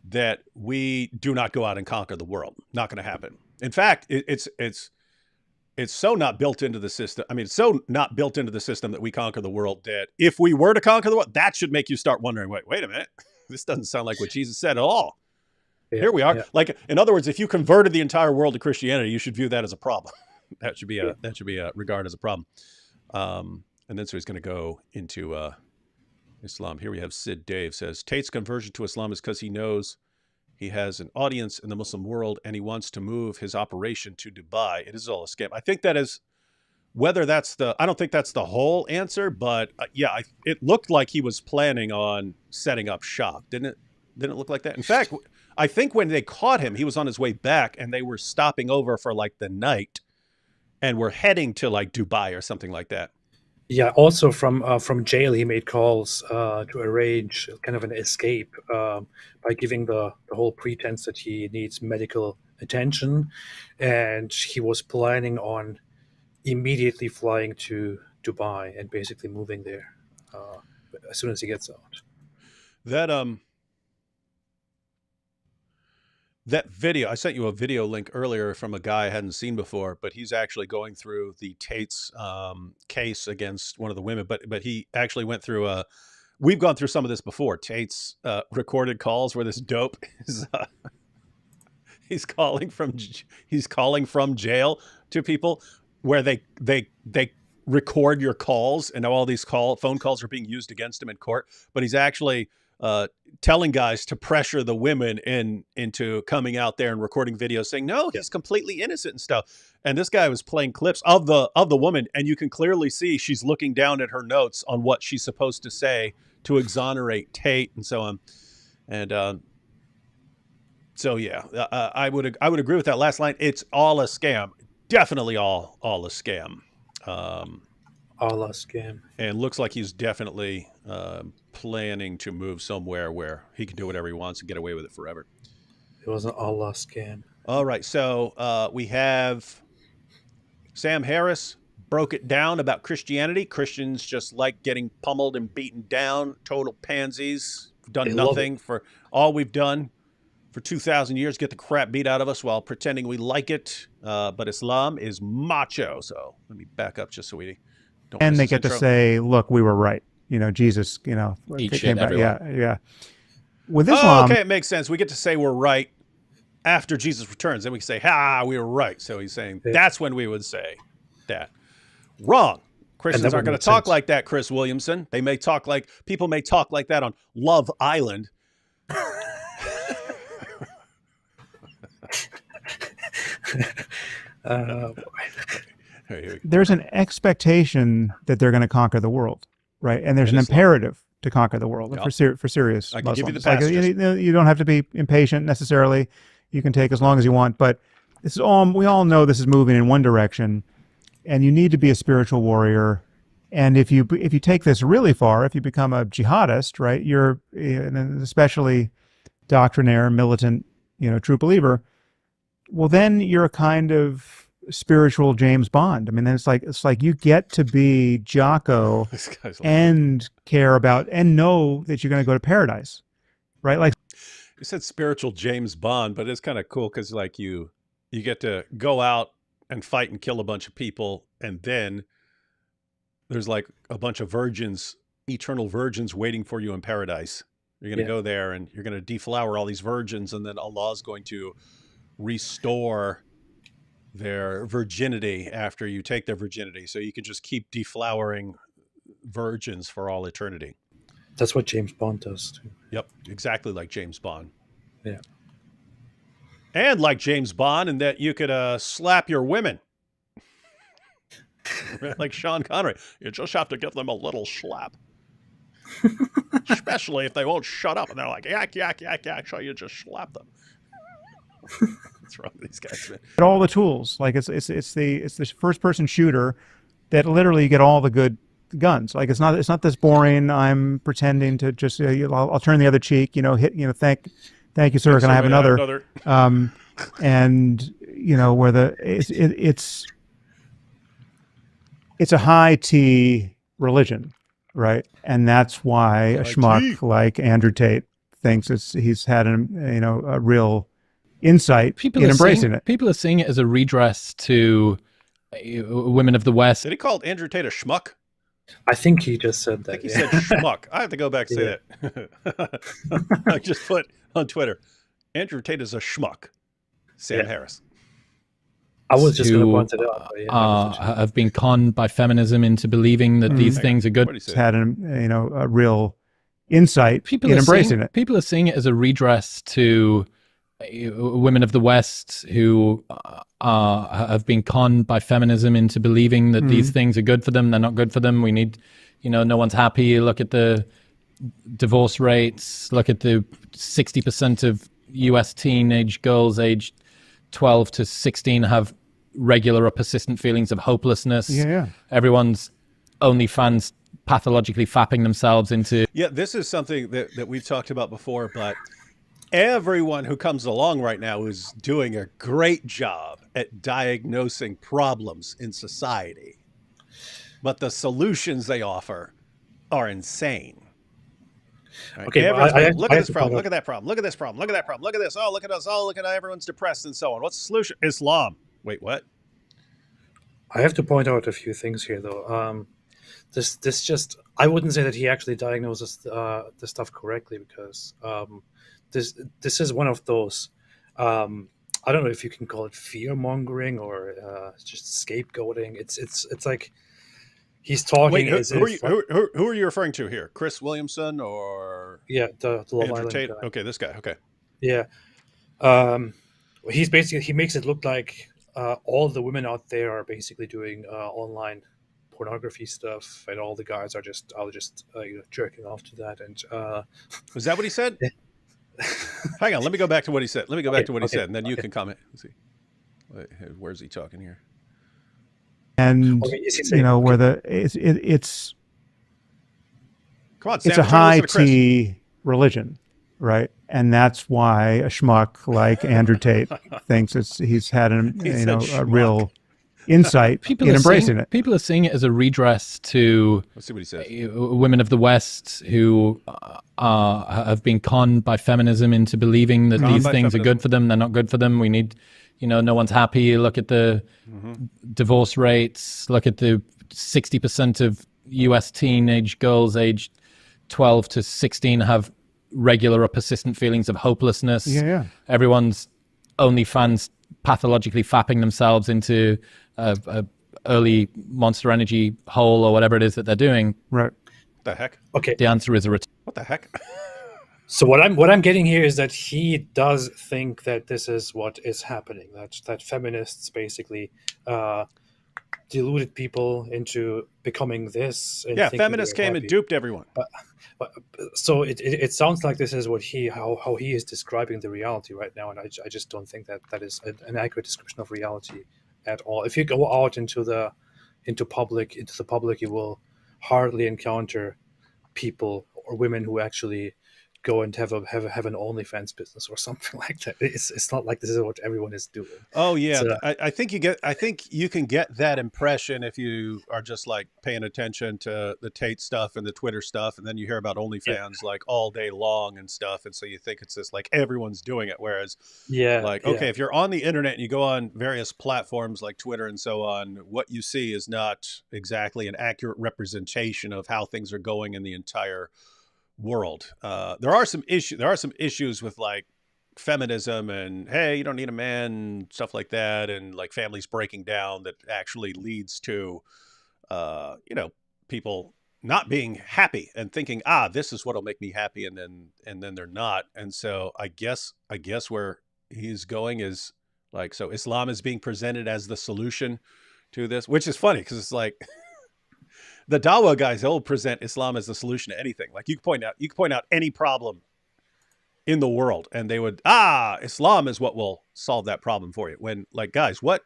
that we do not go out and conquer the world. Not going to happen. In fact, it's so not built into the system. I mean, it's so not built into the system that we conquer the world that if we were to conquer the world, that should make you start wondering, wait a minute, this doesn't sound like what Jesus said at all. Yeah, Here we are. yeah. Like, in other words, if you converted the entire world to Christianity, you should view that as a problem. That should be regarded as a problem. And then so he's going to go into Islam. Here we have Sid Dave says, Tate's conversion to Islam is because he knows he has an audience in the Muslim world and he wants to move his operation to Dubai. It is all a scam. I think that is, I don't think that's the whole answer, but it looked like he was planning on setting up shop. Didn't it look like that? In fact, I think when they caught him, he was on his way back and they were stopping over for like the night and were heading to like Dubai or something like that. Yeah, also from jail, he made calls to arrange kind of an escape by giving the whole pretense that he needs medical attention, and he was planning on immediately flying to Dubai and basically moving there as soon as he gets out. That video, I sent you a video link earlier from a guy I hadn't seen before, but he's actually going through the Tate's case against one of the women. But he actually went through we've gone through some of this before. Tate's recorded calls where this dope is he's calling from jail to people where they record your calls, and now all these phone calls are being used against him in court. But he's actually telling guys to pressure the women into coming out there and recording videos saying, no, he's completely innocent and stuff. And this guy was playing clips of the woman, and you can clearly see she's looking down at her notes on what she's supposed to say to exonerate Tate and so on. And so, yeah, I would agree with that last line. It's all a scam. Definitely all a scam. Allah scam. And looks like he's definitely planning to move somewhere where he can do whatever he wants and get away with it forever. It was an Allah scam. All right, so we have Sam Harris broke it down about Christianity. Christians just like getting pummeled and beaten down, total pansies. We've done nothing for all we've done for 2,000 years, get the crap beat out of us while pretending we like it. But Islam is macho. So let me back up just so we don't. And they get to say, look, we were right. Jesus, Eat shit, everyone. Yeah. With Islam, okay, it makes sense. We get to say we're right after Jesus returns. Then we can say, we were right. So he's saying that's when we would say that. Wrong. Christians aren't going to talk like that, Chris Williamson. People may talk like that on Love Island. There's an expectation that they're going to conquer the world, right? And there's an imperative to conquer the world for serious I can Muslims. give you the passages. You don't have to be impatient necessarily. You can take as long as you want, but this is all. We all know this is moving in one direction, and you need to be a spiritual warrior. And if you take this really far, if you become a jihadist, right? You're and especially doctrinaire, militant, true believer. Well, then you're a kind of spiritual James Bond. I mean, then it's like you get to be Jocko and care about and know that you're going to go to paradise, right? Like you said, spiritual James Bond, but it's kind of cool because like you get to go out and fight and kill a bunch of people, and then there's like a bunch of virgins, eternal virgins, waiting for you in paradise. You're going to go there and you're going to deflower all these virgins, and then Allah's going to restore their virginity after you take their virginity, so you can just keep deflowering virgins for all eternity. That's what James Bond does too. Yep, exactly like James Bond. Yeah. And like James Bond, in that you could slap your women. Like Sean Connery. You just have to give them a little slap. Especially if they won't shut up and they're like, yak, yak, yak, yak, so you just slap them. What's wrong with these guys, man? Get all the tools. Like it's the first person shooter that literally you get all the good guns. Like it's not this boring. I'm pretending to just I'll turn the other cheek. Hit. Thank you, sir. Can I have another? And where it's a high T religion, right? And that's why a schmuck like Andrew Tate thinks he's had a real insight in embracing it. People are seeing it as a redress to women of the West. Did he call Andrew Tate a schmuck? I think he just said that. I think he said schmuck. I have to go back and say that. I just put on Twitter, Andrew Tate is a schmuck. Sam Harris. I was just going to point it out. Have been conned by feminism into believing that these things are good. Had a real insight in embracing it. People are seeing it as a redress to women of the West who have been conned by feminism into believing that these things are good for them. They're not good for them. We need, no one's happy. Look at the divorce rates. Look at the 60% of U.S. teenage girls aged 12 to 16 have regular or persistent feelings of hopelessness. Yeah. Everyone's OnlyFans pathologically fapping themselves into. Yeah, this is something that we've talked about before, but everyone who comes along right now is doing a great job at diagnosing problems in society. But the solutions they offer are insane. Right? Okay, look at this problem, look at that problem, look at this problem, look at that problem, look at this, oh, look at us, oh, look at how everyone's depressed and so on. What's the solution? Islam. Wait, what? I have to point out a few things here, though. This just, I wouldn't say that he actually diagnoses the stuff correctly, because this is one of those, I don't know if you can call it fear mongering or just scapegoating. It's like he's talking. Wait, who are you referring to here? Chris Williamson or the Love Andrew Island Tate? guy. Okay, this guy. Okay. Yeah. He makes it look like all the women out there are basically doing online pornography stuff, and all the guys are just jerking off to that. And was that what he said? Hang on, let me go back to what he said. And then you can comment. Let's see. Where's he talking here? And where it's come on, Sam, it's a high T religion, right? And that's why a schmuck like Andrew Tate thinks he's had a real insight in embracing it. People are seeing it as a redress to Let's see what he says. Women of the West who have been conned by feminism into believing that these things are good for them. They're not good for them. We need, no one's happy. Look at the divorce rates. Look at the 60% of U.S. teenage girls aged 12 to 16 have regular or persistent feelings of hopelessness. Yeah. Everyone's OnlyFans pathologically fapping themselves into a early Monster Energy hole or whatever it is that they're doing. Right. What the heck? Okay. The answer is What the heck? So what I'm getting here is that he does think that this is what is happening. That feminists basically deluded people into becoming this. And feminists came and duped everyone. So it sounds like this is what how he is describing the reality right now, and I just don't think that is an accurate description of reality at all. If you go out into the public, you will hardly encounter people or women who actually go and have an OnlyFans business or something like that. It's not like this is what everyone is doing. Oh yeah, so, I think you can get that impression if you are just like paying attention to the Tate stuff and the Twitter stuff, and then you hear about OnlyFans like all day long and stuff, and so you think it's just like everyone's doing it. Whereas, if you're on the internet and you go on various platforms like Twitter and so on, what you see is not exactly an accurate representation of how things are going in the entire world. There are some issues with like feminism and hey, you don't need a man, stuff like that, and like families breaking down that actually leads to people not being happy and thinking, this is what'll make me happy, and then they're not. And so I guess where he's going is like, so Islam is being presented as the solution to this, which is funny because it's like the Dawa guys, they'll present Islam as the solution to anything. Like you can point out any problem in the world, and they would Islam is what will solve that problem for you. When, like, guys, what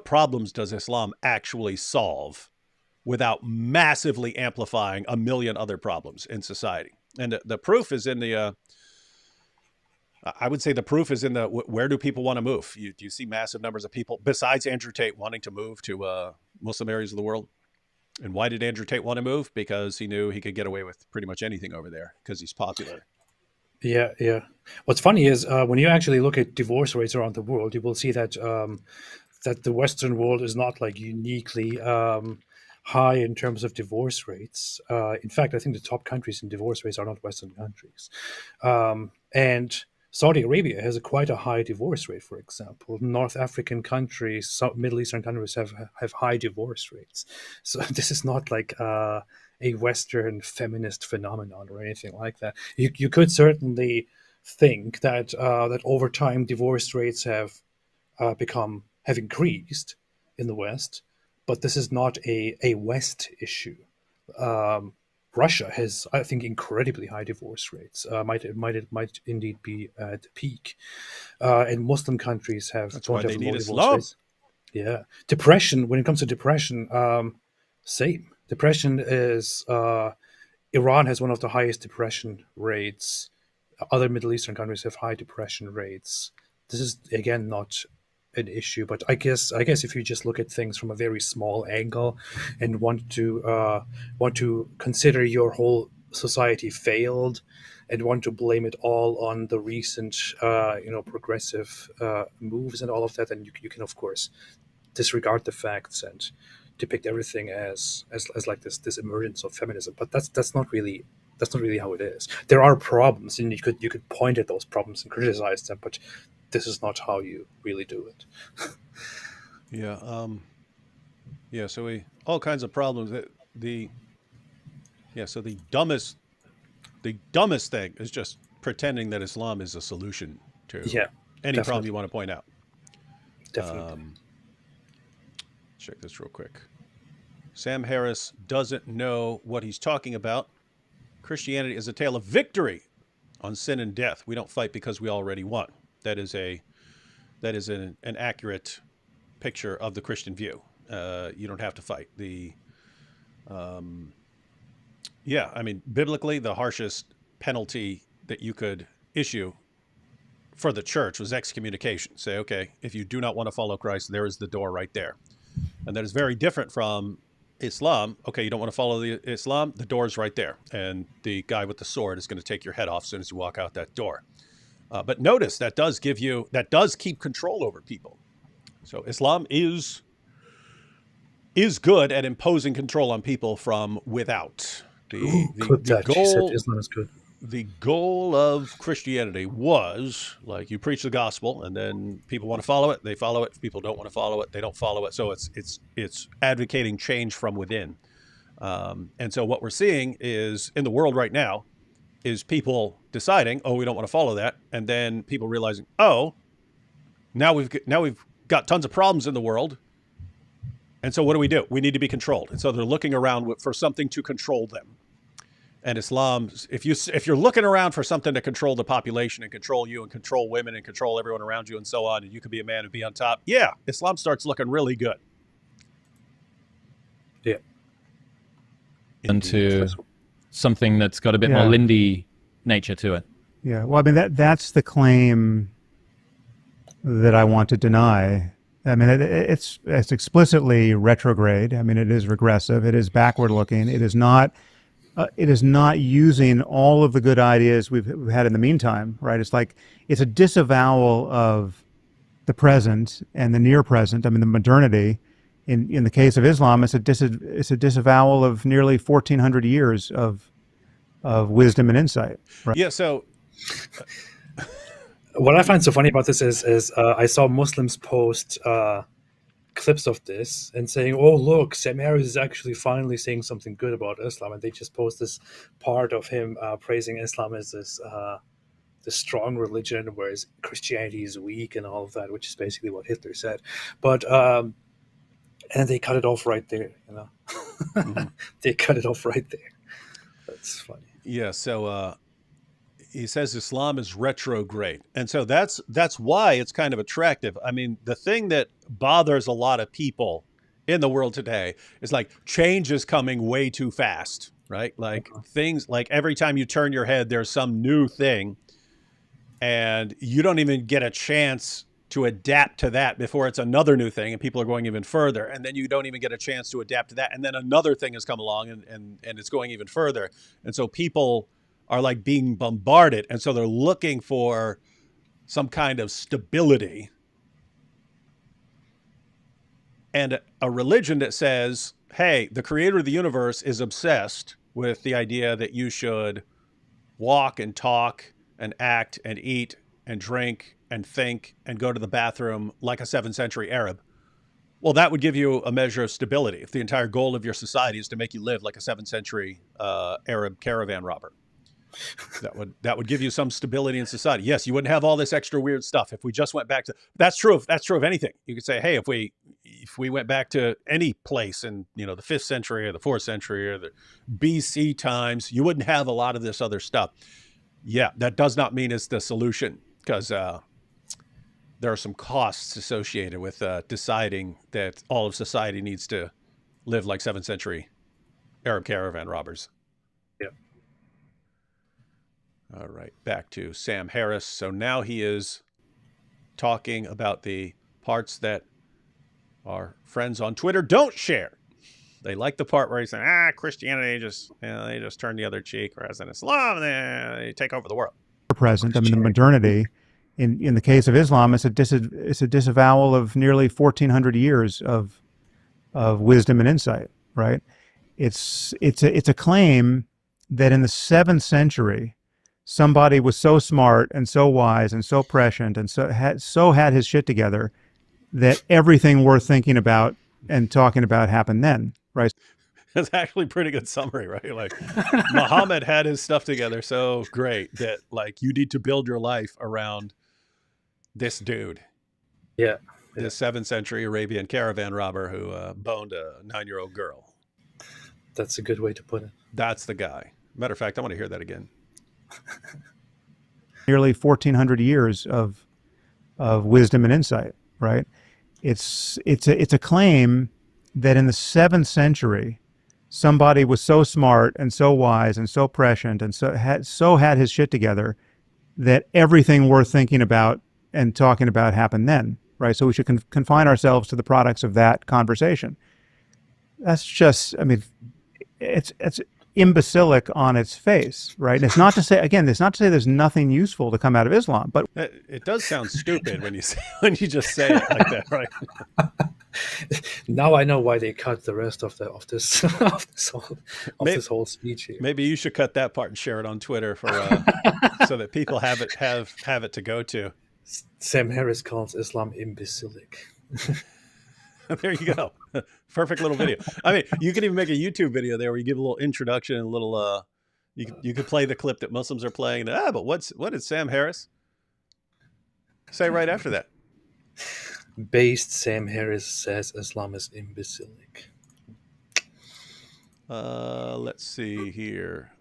problems does Islam actually solve without massively amplifying a million other problems in society? And the proof is in the I would say the proof is in the where do people want to move? Do you see massive numbers of people besides Andrew Tate wanting to move to Muslim areas of the world? And why did Andrew Tate want to move? Because he knew he could get away with pretty much anything over there because he's popular. Yeah, yeah. What's funny is when you actually look at divorce rates around the world, you will see that that the Western world is not like uniquely high in terms of divorce rates. In fact, I think the top countries in divorce rates are not Western countries, and Saudi Arabia has quite a high divorce rate. For example, North African countries, Middle Eastern countries have high divorce rates. So this is not like a Western feminist phenomenon or anything like that. You could certainly think that that over time divorce rates have increased in the West, but this is not a West issue. Um, Russia has, I think, incredibly high divorce rates. Might indeed be at the peak, and Muslim countries That's why don't they have need low divorce Islam. rates. Yeah, depression. When it comes to depression, same. Depression is Iran has one of the highest depression rates. Other Middle Eastern countries have high depression rates. This is again not an issue, but I guess if you just look at things from a very small angle and want to consider your whole society failed and want to blame it all on the recent progressive moves and all of that, then you can of course disregard the facts and depict everything as like this emergence of feminism. But that's not really how it is. There are problems, and you could point at those problems and criticize them, but this is not how you really do it. Yeah. Yeah. So we all kinds of problems. The Yeah. So the dumbest thing is just pretending that Islam is a solution to Yeah, any problem definitely, you want to point out. definitely. Um, check this real quick. Sam Harris doesn't know what he's talking about. Christianity is a tale of victory on sin and death. We don't fight because we already won. That is an accurate picture of the Christian view. You don't have to fight. Um, yeah, I mean, biblically, the harshest penalty that you could issue for the church was excommunication. Say, okay, if you do not want to follow Christ, there is the door right there. And that is very different from Islam. Okay, you don't want to follow the Islam, the door is right there. And the guy with the sword is going to take your head off as soon as you walk out that door. But notice that does keep control over people. So Islam is good at imposing control on people from without. Ooh, The clip the that. She said goal Islam is good. the goal of Christianity was, like, you preach the gospel and then people want to follow it, they follow it. If people don't want to follow it, they don't follow it. So it's advocating change from within. And so what we're seeing is in the world right now is people deciding, oh, we don't want to follow that, and then people realizing, oh, now we've got tons of problems in the world, and so what do? We need to be controlled, and so they're looking around for something to control them. And Islam, if you're looking around for something to control the population and control you and control women and control everyone around you and so on, and you could be a man and be on top, yeah, Islam starts looking really good. Yeah. Into That's- something that's got a bit more Yeah. Lindy nature to it. Yeah, well, I mean that's the claim that I want to deny. I mean, it's explicitly retrograde. I mean, it is regressive. It is backward looking. It is not. It is not using all of the good ideas we've had in the meantime, right? It's like it's a disavowal of the present and the near present. I mean, the modernity. In the case of Islam, it's a disavowal of nearly 1,400 years of wisdom and insight. Right? Yeah. So What I find so funny about this is I saw Muslims post clips of this and saying, "Oh, look, Sam Harris is actually finally saying something good about Islam," and they just post this part of him praising Islam as this strong religion, whereas Christianity is weak and all of that, which is basically what Hitler said. But and they cut it off right there. mhm. They cut it off right there. That's funny. Yeah. So he says Islam is retrograde. And so that's why it's kind of attractive. I mean, the thing that bothers a lot of people in the world today is like change is coming way too fast, right? Like things like every time you turn your head, there's some new thing and you don't even get a chance to adapt to that before it's another new thing and people are going even further. And then you don't even get a chance to adapt to that. And then another thing has come along and it's going even further. And so people are like being bombarded. And so they're looking for some kind of stability and a religion that says, hey, the creator of the universe is obsessed with the idea that you should walk and talk and act and eat and drink and think and go to the bathroom like a 7th century Arab. Well, that would give you a measure of stability if the entire goal of your society is to make you live like a 7th century Arab caravan robber. That would give you some stability in society. Yes, you wouldn't have all this extra weird stuff if we just went back to. That's true of anything. You could say, hey, if we went back to any place in the 5th century or the 4th century or the BC times, you wouldn't have a lot of this other stuff. Yeah, that does not mean it's the solution because there are some costs associated with deciding that all of society needs to live like 7th century Arab caravan robbers. Yeah. All right, back to Sam Harris. So now he is talking about the parts that our friends on Twitter don't share. They like the part where he's saying, Christianity they just turn the other cheek, whereas in Islam, they take over the world. Present. I mean, the modernity. In the case of Islam, it's a disavowal of nearly 1,400 years of wisdom and insight. Right? It's a claim that in the 7th century, somebody was so smart and so wise and so prescient and so had his shit together that everything worth thinking about and talking about happened then. Right? That's actually a pretty good summary, right? Like Muhammad had his stuff together so great that like you need to build your life around this dude. Yeah. This 7th century Arabian caravan robber who boned a 9-year-old girl. That's a good way to put it. That's the guy. Matter of fact, I want to hear that again. Nearly 1,400 years of wisdom and insight, right? It's a claim that in the 7th century, somebody was so smart and so wise and so prescient and so had his shit together that everything worth thinking about and talking about happened then, right? So we should confine ourselves to the products of that conversation. That's just, I mean, it's imbecilic on its face, right? And it's not to say, again, it's not to say there's nothing useful to come out of Islam, but it does sound stupid when you just say it like that, right? Now I know why they cut the rest of this this whole speech here. Maybe you should cut that part and share it on Twitter for so that people have it to go to. Sam Harris calls Islam imbecilic. There you go. Perfect little video. I mean, you can even make a YouTube video there where you give a little introduction and a little you could play the clip that Muslims are playing. But what did Sam Harris say right after that? Based Sam Harris says Islam is imbecilic. Let's see here.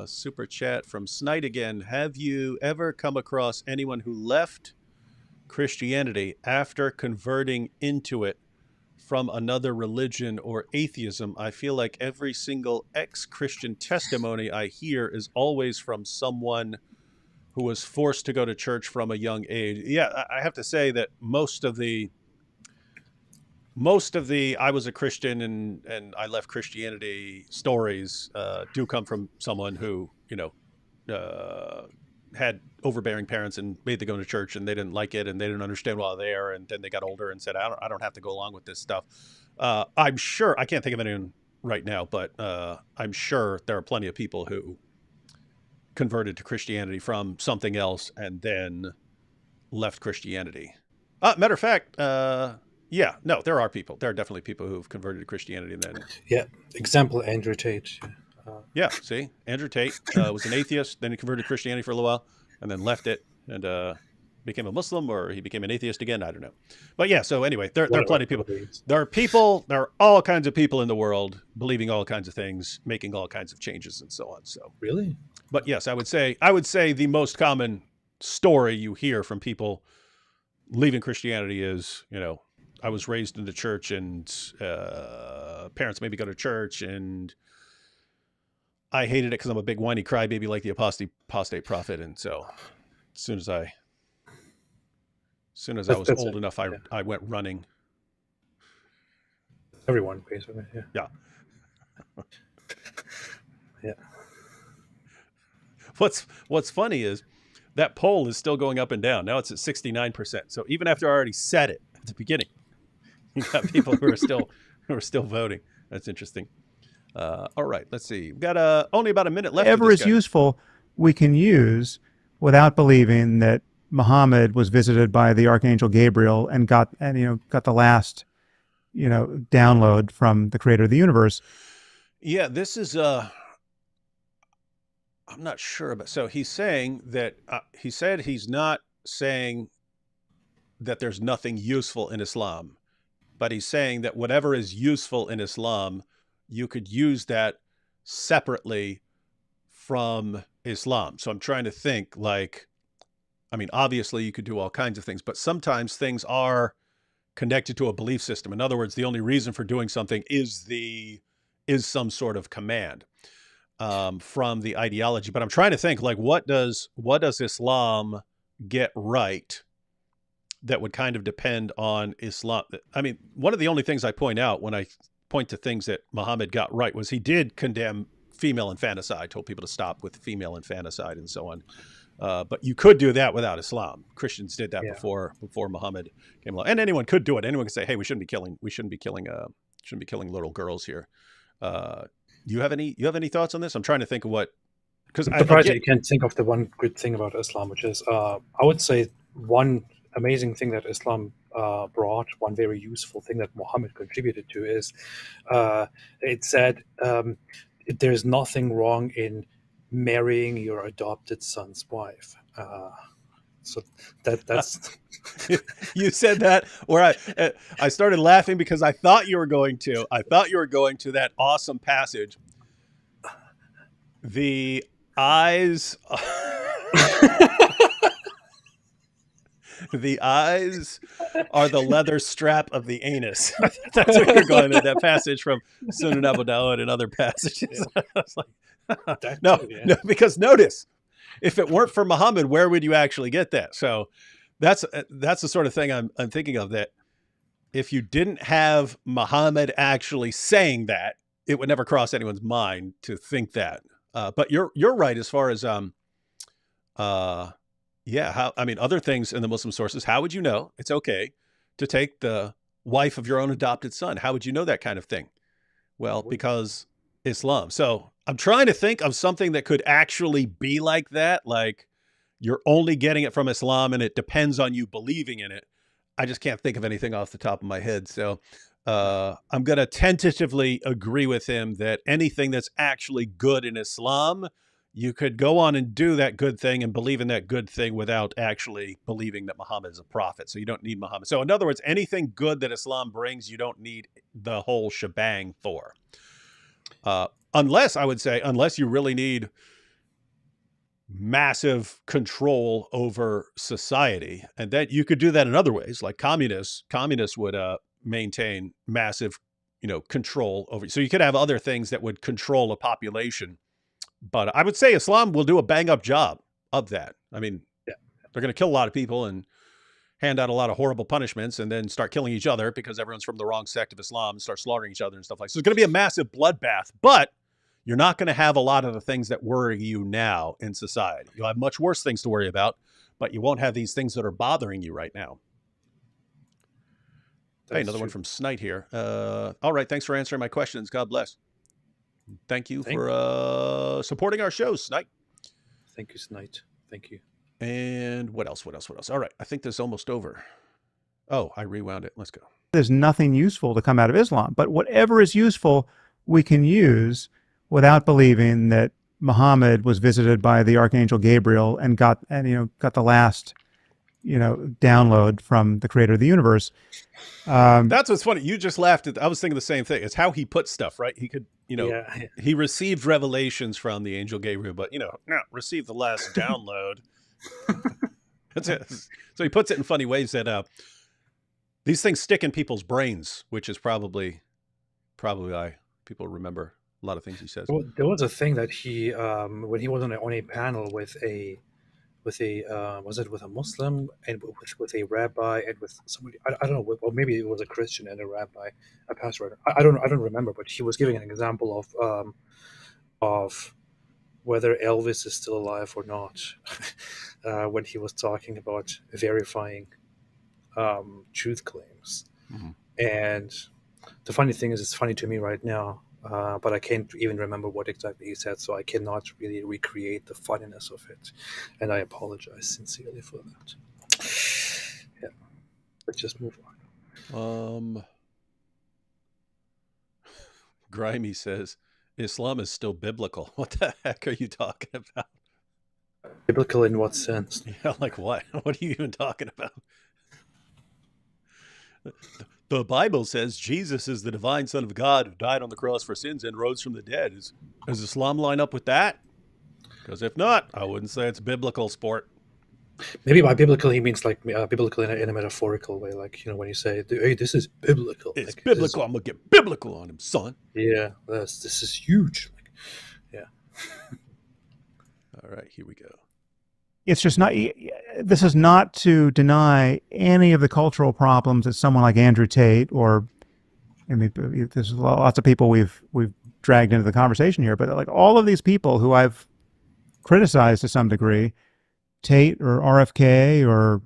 Super chat from Snide again. Have you ever come across anyone who left Christianity after converting into it from another religion or atheism? I feel like every single ex-Christian testimony I hear is always from someone who was forced to go to church from a young age. Yeah, I have to say that most of the I was a Christian and I left Christianity stories do come from someone who, had overbearing parents and made them go to church and they didn't like it and they didn't understand why they were, and then they got older and said, I don't have to go along with this stuff. I'm sure, I can't think of anyone right now, but I'm sure there are plenty of people who converted to Christianity from something else and then left Christianity. Matter of fact, there are people. There are definitely people who've converted to Christianity and then. Yeah. Example, Andrew Tate. Yeah, see, Andrew Tate was an atheist, then he converted to Christianity for a little while, and then left it, and became a Muslim or he became an atheist again. I don't know. But yeah, so anyway, there are plenty of people. Believes. There are all kinds of people in the world believing all kinds of things, making all kinds of changes and so on. So Really? but yes, I would say the most common story you hear from people leaving Christianity is, I was raised in the church and parents made me go to church and I hated it because I'm a big whiny crybaby like the apostate prophet. And so as soon as I was That's old it. enough, Yeah. I went running. Everyone, basically. Yeah. Yeah. Yeah. What's funny is that poll is still going up and down. Now it's at 69%. So even after I already said it at the beginning, you got people who are still voting. That's interesting. All right, let's see. We've got only about a minute left. Whatever is useful, we can use without believing that Muhammad was visited by the Archangel Gabriel and got the last, download from the creator of the universe. Yeah, this is I'm not sure about. So he's saying that he said he's not saying that there's nothing useful in Islam, but he's saying that whatever is useful in Islam, you could use that separately from Islam. So I'm trying to think obviously you could do all kinds of things, but sometimes things are connected to a belief system. In other words, the only reason for doing something is some sort of command from the ideology. But I'm trying to think what does Islam get right that would kind of depend on Islam? One of the only things I point out when I point to things that Muhammad got right was he did condemn female infanticide, told people to stop with female infanticide and so on. But you could do that without Islam. Christians did that before Muhammad came along, and anyone could do it. Anyone could say, "Hey, we shouldn't be killing little girls here." Do you have any thoughts on this? I'm trying to think of what, because I'm surprised that you can't think of the one good thing about Islam, which is, I would say, one amazing thing that Islam brought, one very useful thing that Muhammad contributed to is, it said there's nothing wrong in marrying your adopted son's wife. So that's you said that, or I started laughing because I thought you were going to that awesome passage. The eyes the eyes are the leather strap of the anus. That's what you're going with, that passage from Sunan Abu Dawud and other passages. I was like, no, because notice, if it weren't for Muhammad, where would you actually get that? So that's the sort of thing I'm thinking of, that if you didn't have Muhammad actually saying that, it would never cross anyone's mind to think that. But you're right as far as other things in the Muslim sources. How would you know it's okay to take the wife of your own adopted son? How would you know that kind of thing? Well, because Islam. So I'm trying to think of something that could actually be like that. Like you're only getting it from Islam and it depends on you believing in it. I just can't think of anything off the top of my head. So I'm going to tentatively agree with him that anything that's actually good in Islam, you could go on and do that good thing and believe in that good thing without actually believing that Muhammad is a prophet. So you don't need Muhammad. So in other words, anything good that Islam brings, you don't need the whole shebang for. Unless you really need massive control over society. And then you could do that in other ways, like communists would maintain massive, control over. So you could have other things that would control a population. But I would say Islam will do a bang up job of that. I mean, they're going to kill a lot of people and hand out a lot of horrible punishments and then start killing each other because everyone's from the wrong sect of Islam and start slaughtering each other and stuff like that. So it's going to be a massive bloodbath, but you're not going to have a lot of the things that worry you now in society. You'll have much worse things to worry about, but you won't have these things that are bothering you right now. Hey, another one from Snite here. All right. Thanks for answering my questions. God bless. Thank you for supporting our shows, Snite. Thank you, Snite. Thank you. And what else? All right. I think this is almost over. Oh, I rewound it. Let's go. There's nothing useful to come out of Islam, but whatever is useful, we can use without believing that Muhammad was visited by the Archangel Gabriel and got the last, download from the creator of the universe. That's what's funny. You just laughed at. I was thinking the same thing. It's how he put stuff, right? He could, Yeah. he received revelations from the angel Gabriel, but not received the last download. That's it. So he puts it in funny ways that these things stick in people's brains, which is probably why people remember a lot of things he says. Well, there was a thing that he, when he was on a panel with a was it with a Muslim and with a rabbi and with somebody, I don't know, or maybe it was a Christian and a rabbi, a pastor. I don't remember, but he was giving an example of whether Elvis is still alive or not when he was talking about verifying truth claims. Mhm. And the funny thing is, it's funny to me right now, but I can't even remember what exactly he said, so I cannot really recreate the funniness of it. And I apologize sincerely for that. Yeah, let's just move on. Grimy says, Islam is still biblical. What the heck are you talking about? Biblical in what sense? Yeah, like what? What are you even talking about? The Bible says Jesus is the divine Son of God who died on the cross for sins and rose from the dead. Does Islam line up with that? Because if not, I wouldn't say it's biblical, sport. Maybe by biblical he means like biblical in a metaphorical way, like when you say, "Hey, this is biblical." It's like, biblical. I'm gonna get biblical on him, son. Yeah, this is huge. Yeah. All right, here we go. It's just not. This is not to deny any of the cultural problems that someone like Andrew Tate, or I mean, there's lots of people we've dragged into the conversation here, but like all of these people who I've criticized to some degree, Tate or RFK or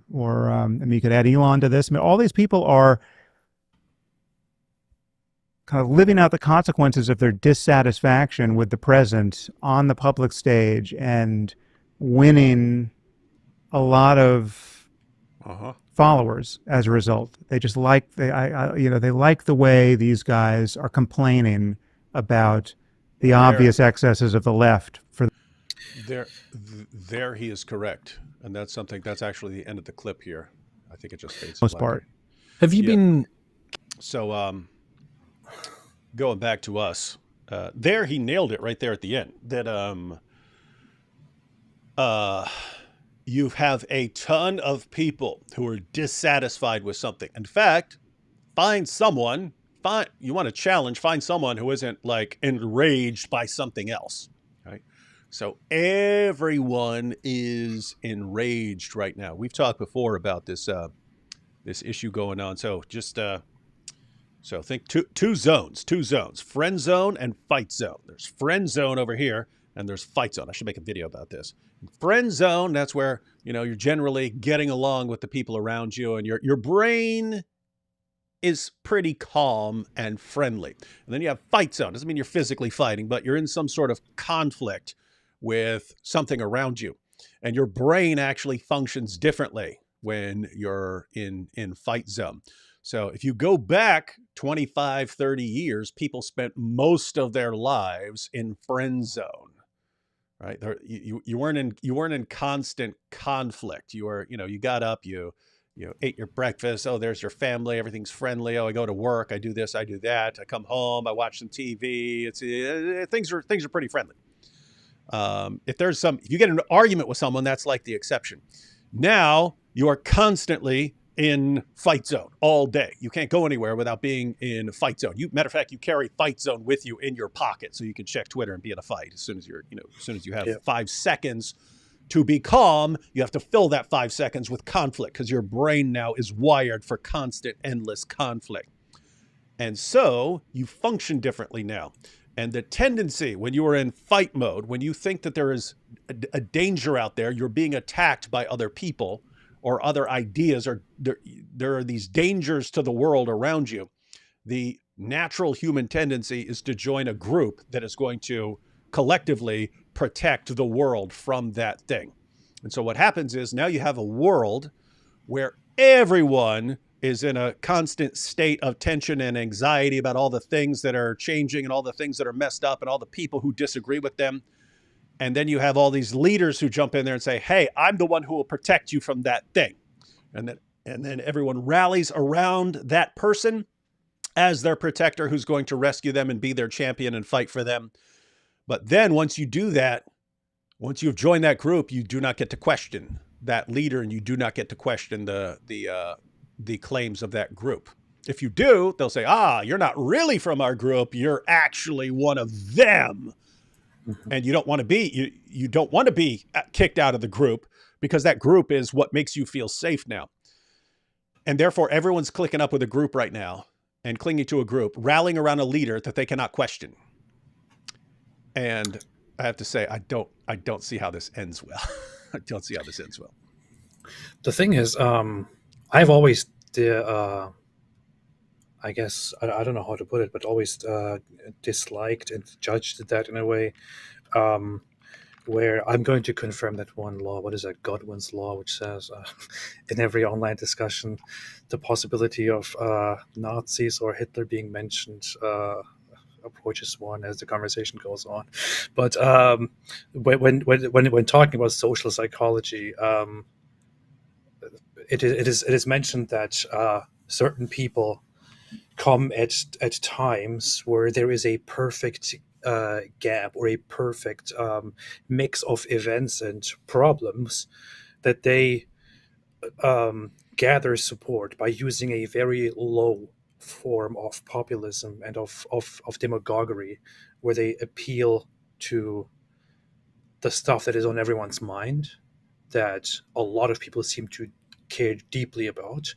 I mean, you could add Elon to this. I mean, all these people are kind of living out the consequences of their dissatisfaction with the present on the public stage and winning a lot of followers as a result. They just like they like the way these guys are complaining about the obvious excesses of the left. For there he is correct, and that's actually the end of the clip here. I think it just fades. Most part. Have you been? So going back to us, there he nailed it right there at the end. That you have a ton of people who are dissatisfied with something. In fact, find someone who isn't like enraged by something else, right? So everyone is enraged right now. We've talked before about this issue going on. So just so think two zones, friend zone and fight zone. There's friend zone over here and there's fight zone. I should make a video about this. Friend zone, that's where, you're generally getting along with the people around you and your brain is pretty calm and friendly. And then you have fight zone. Doesn't mean you're physically fighting, but you're in some sort of conflict with something around you. And your brain actually functions differently when you're in fight zone. So if you go back 25, 30 years, people spent most of their lives in friend zone. Right. You weren't in constant conflict. You were, you got up, you ate your breakfast. Oh, there's your family. Everything's friendly. Oh, I go to work. I do this. I do that. I come home. I watch some TV. Things are pretty friendly. If you get in an argument with someone, that's like the exception. Now you are constantly in fight zone all day. You can't go anywhere without being in fight zone. Matter of fact, you carry fight zone with you in your pocket so you can check Twitter and be in a fight as soon as you have 5 seconds to be calm. You have to fill that 5 seconds with conflict because your brain now is wired for constant, endless conflict. And so you function differently now. And the tendency when you are in fight mode, when you think that there is a danger out there, you're being attacked by other people or other ideas, or there are these dangers to the world around you, the natural human tendency is to join a group that is going to collectively protect the world from that thing. And so what happens is now you have a world where everyone is in a constant state of tension and anxiety about all the things that are changing and all the things that are messed up and all the people who disagree with them. And then you have all these leaders who jump in there and say, hey, I'm the one who will protect you from that thing. And then everyone rallies around that person as their protector who's going to rescue them and be their champion and fight for them. But then once you do that, once you've joined that group, you do not get to question that leader, and you do not get to question the claims of that group. If you do, they'll say, you're not really from our group. You're actually one of them. And you don't want to be, you don't want to be kicked out of the group, because that group is what makes you feel safe now. And therefore, everyone's clicking up with a group right now and clinging to a group, rallying around a leader that they cannot question. And I have to say, I don't see how this ends well. I don't see how this ends well. The thing is, I've always, I guess, I don't know how to put it, but always disliked and judged that in a way, where I'm going to confirm that one law. What is that? Godwin's law, which says in every online discussion, the possibility of Nazis or Hitler being mentioned approaches one as the conversation goes on. But when talking about social psychology, it is mentioned that certain people come at times where there is a perfect gap or a perfect mix of events and problems, that they gather support by using a very low form of populism and of demagoguery, where they appeal to the stuff that is on everyone's mind, that a lot of people seem to care deeply about.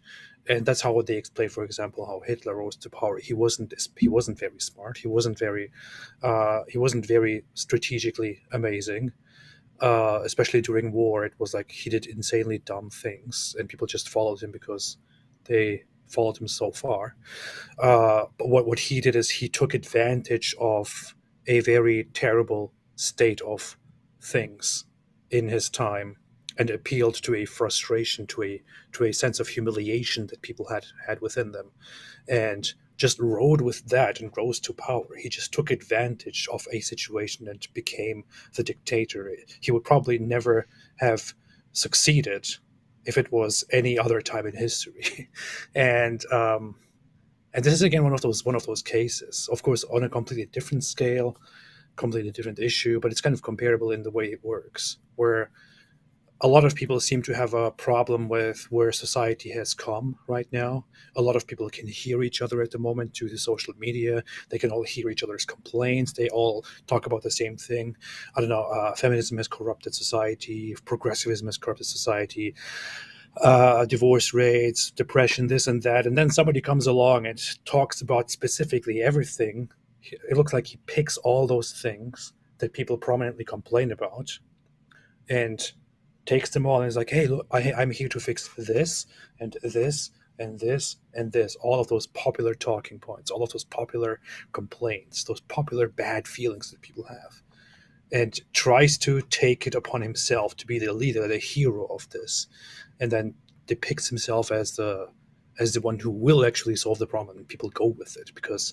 And that's how they explain, for example, how Hitler rose to power. He wasn't very smart. He wasn't very strategically amazing. Especially during war, it was like he did insanely dumb things, and people just followed him because they followed him so far. But what he did is he took advantage of a very terrible state of things in his time, and appealed to a frustration, to a sense of humiliation that people had within them, and just rode with that and rose to power. He just took advantage of a situation and became the dictator. He would probably never have succeeded if it was any other time in history. And this is again one of those cases, of course, on a completely different scale, completely different issue, but it's kind of comparable in the way it works, where a lot of people seem to have a problem with where society has come right now. A lot of people can hear each other at the moment due to social media. They can all hear each other's complaints. They all talk about the same thing. I don't know, feminism has corrupted society, progressivism has corrupted society, divorce rates, depression, this and that. And then somebody comes along and talks about specifically everything. It looks like he picks all those things that people prominently complain about and takes them all and is like, hey, look, I'm here to fix this and this and this and this. All of those popular talking points, all of those popular complaints, those popular bad feelings that people have, and tries to take it upon himself to be the leader, the hero of this, and then depicts himself as the one who will actually solve the problem, and people go with it because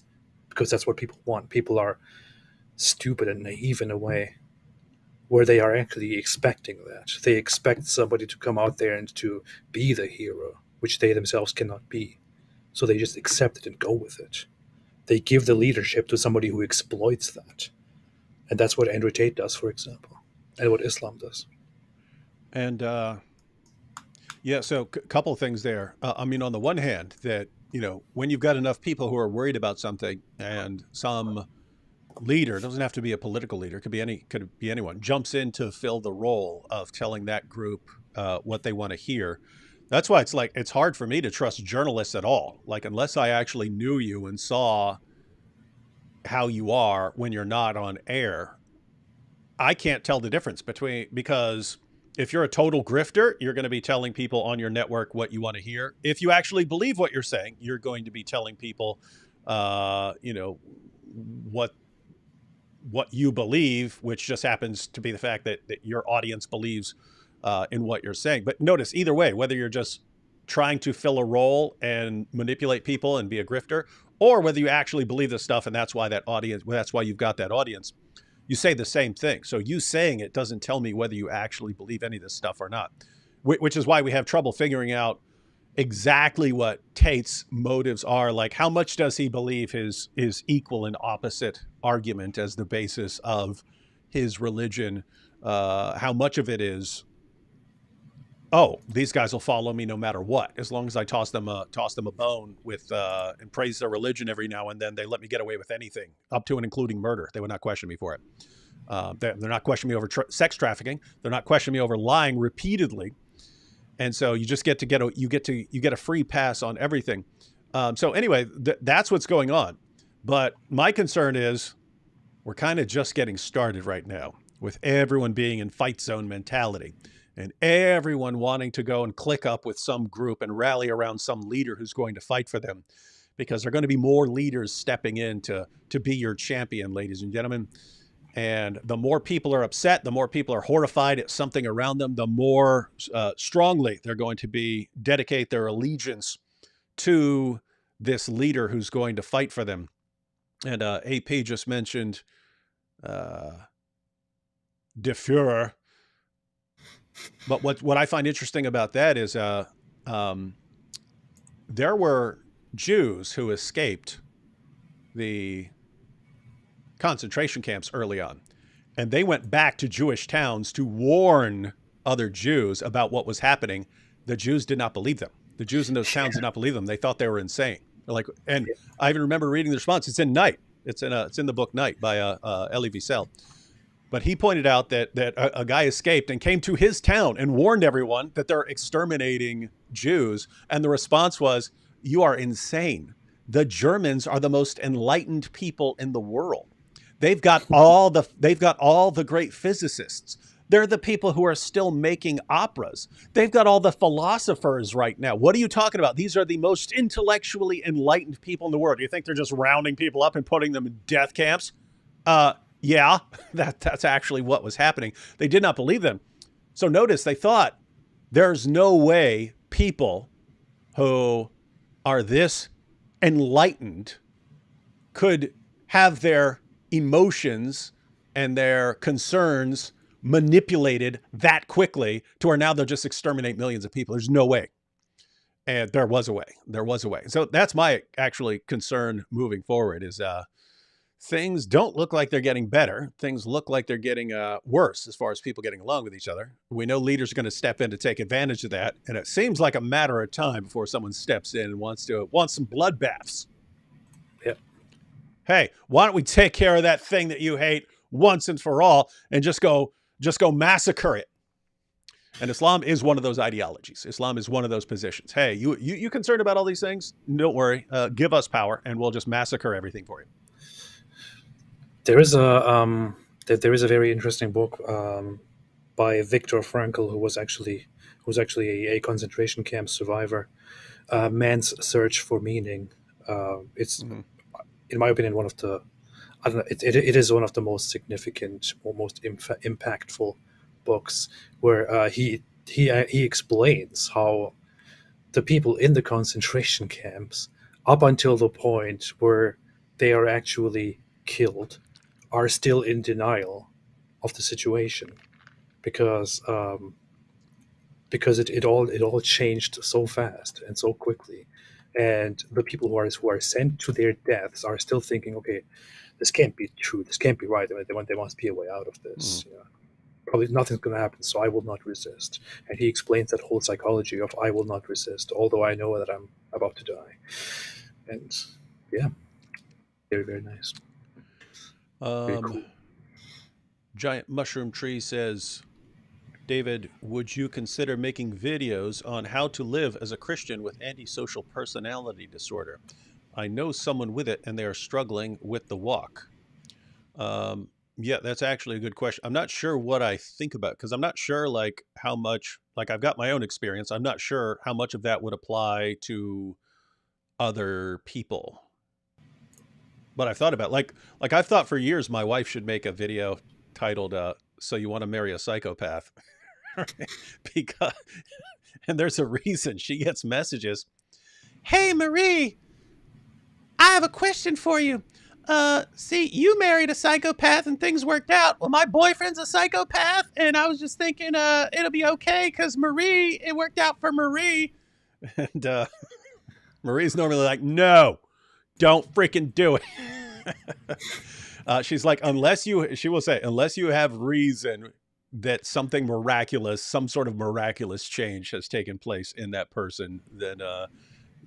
that's what people want. People are stupid and naive in a way, where they are actually expecting that. They expect somebody to come out there and to be the hero, which they themselves cannot be. So they just accept it and go with it. They give the leadership to somebody who exploits that. And that's what Andrew Tate does, for example, and what Islam does. And so a couple of things there. I mean, on the one hand, that, when you've got enough people who are worried about something, and some leader, doesn't have to be a political leader, could be anyone, jumps in to fill the role of telling that group what they want to hear. That's why it's hard for me to trust journalists at all. Like, unless I actually knew you and saw how you are when you're not on air, I can't tell the difference because if you're a total grifter, you're going to be telling people on your network what you want to hear. If you actually believe what you're saying, you're going to be telling people, what you believe, which just happens to be the fact that your audience believes in what you're saying. But notice, either way, whether you're just trying to fill a role and manipulate people and be a grifter, or whether you actually believe this stuff and that's why you've got that audience, you say the same thing. So you saying it doesn't tell me whether you actually believe any of this stuff or not, which is why we have trouble figuring out exactly what Tate's motives are. Like, how much does he believe his equal and opposite argument as the basis of his religion? How much of it is, oh, these guys will follow me no matter what, as long as I toss them a bone with and praise their religion every now and then. They let me get away with anything, up to and including murder. They would not question me for it. They're not questioning me over sex trafficking. They're not questioning me over lying repeatedly. And so you just get a free pass on everything. So anyway, that's what's going on. But my concern is we're kind of just getting started right now, with everyone being in fight zone mentality and everyone wanting to go and click up with some group and rally around some leader who's going to fight for them, because there are going to be more leaders stepping in to be your champion, ladies and gentlemen. And the more people are upset, the more people are horrified at something around them, the more strongly they're going to dedicate their allegiance to this leader who's going to fight for them. And AP just mentioned De Fuhrer. But what I find interesting about that is there were Jews who escaped the concentration camps early on, and they went back to Jewish towns to warn other Jews about what was happening. The Jews did not believe them. The Jews in those towns did not believe them. They thought they were insane. Like, and I even remember reading the response. It's in Night. It's in the book Night by Elie Wiesel. But he pointed out that a guy escaped and came to his town and warned everyone that they're exterminating Jews, and the response was, "You are insane. The Germans are the most enlightened people in the world. They've got all the great physicists. They're the people who are still making operas. They've got all the philosophers right now. What are you talking about? These are the most intellectually enlightened people in the world. Do you think they're just rounding people up and putting them in death camps?" Yeah, that's actually what was happening. They did not believe them. So notice, they thought there's no way people who are this enlightened could have their emotions and their concerns manipulated that quickly to where now they'll just exterminate millions of people. There's no way. And there was a way. There was a way. So that's my actually concern moving forward is things don't look like they're getting better. Things look like they're getting worse as far as people getting along with each other. We know leaders are going to step in to take advantage of that. And it seems like a matter of time before someone steps in and wants some bloodbaths. Yeah. Hey, why don't we take care of that thing that you hate once and for all and just go massacre it? And Islam is one of those ideologies. Islam is one of those positions. Hey, you concerned about all these things? Don't worry. Give us power and we'll just massacre everything for you. There is a very interesting book by Viktor Frankl, who was actually a concentration camp survivor. Man's Search for Meaning. It's, in my opinion, one of the, I don't know, it is one of the most significant or most impactful books, where he explains how the people in the concentration camps, up until the point where they are actually killed, are still in denial of the situation, because it all changed so fast and so quickly, and the people who are sent to their deaths are still thinking, okay, this can't be true, this can't be right. I mean, there must be a way out of this. You know, probably nothing's going to happen, so I will not resist. And he explains that whole psychology of I will not resist, although I know that I'm about to die. And yeah, very, very nice. Very cool. Giant Mushroom Tree says, David, would you consider making videos on how to live as a Christian with antisocial personality disorder? I know someone with it and they are struggling with the walk. Yeah, that's actually a good question. I'm not sure what I think about, because I'm not sure like how much, like I've got my own experience. I'm not sure how much of that would apply to other people. But I've thought about like I've thought for years my wife should make a video titled "So You Want to Marry a Psychopath," because, and there's a reason she gets messages. Hey Marie, I have a question for you. See, you married a psychopath and things worked out. Well, my boyfriend's a psychopath, and I was just thinking it'll be okay because Marie, it worked out for Marie. And Marie's normally like, no, don't freaking do it. She's like, she will say, unless you have reason that something miraculous, some sort of miraculous change has taken place in that person, then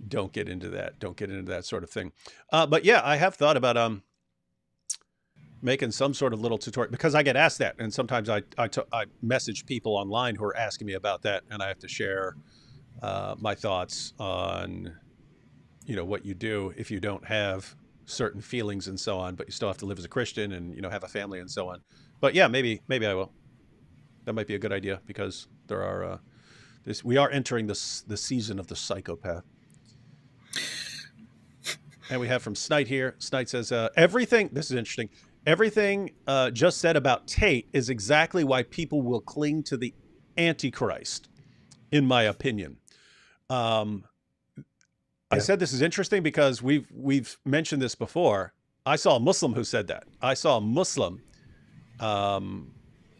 don't get into that. Don't get into that sort of thing. But yeah, I have thought about making some sort of little tutorial, because I get asked that, and sometimes I message people online who are asking me about that, and I have to share my thoughts on, what you do if you don't have certain feelings and so on, but you still have to live as a Christian and have a family and so on. But yeah, maybe I will. That might be a good idea, because there are we are entering the season of the psychopath. And we have from Snite here. Snite says, everything, this is interesting, everything just said about Tate is exactly why people will cling to the Antichrist, in my opinion. I said this is interesting because we've mentioned this before. I saw a Muslim who said that. I saw a Muslim,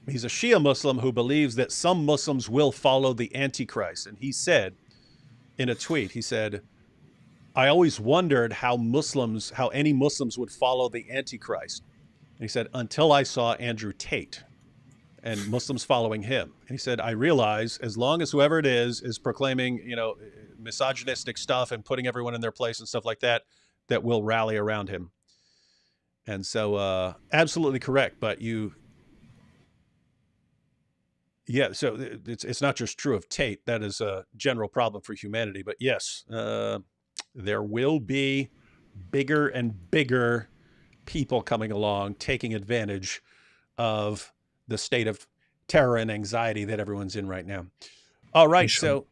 he's a Shia Muslim who believes that some Muslims will follow the Antichrist. And he said in a tweet, he said, I always wondered how any Muslims would follow the Antichrist. And he said, until I saw Andrew Tate and Muslims following him. And he said, I realize as long as whoever it is proclaiming, misogynistic stuff and putting everyone in their place and stuff like that, that will rally around him. And so, absolutely correct. But so it's not just true of Tate. That is a general problem for humanity. But yes, there will be bigger and bigger people coming along, taking advantage of the state of terror and anxiety that everyone's in right now. All right. So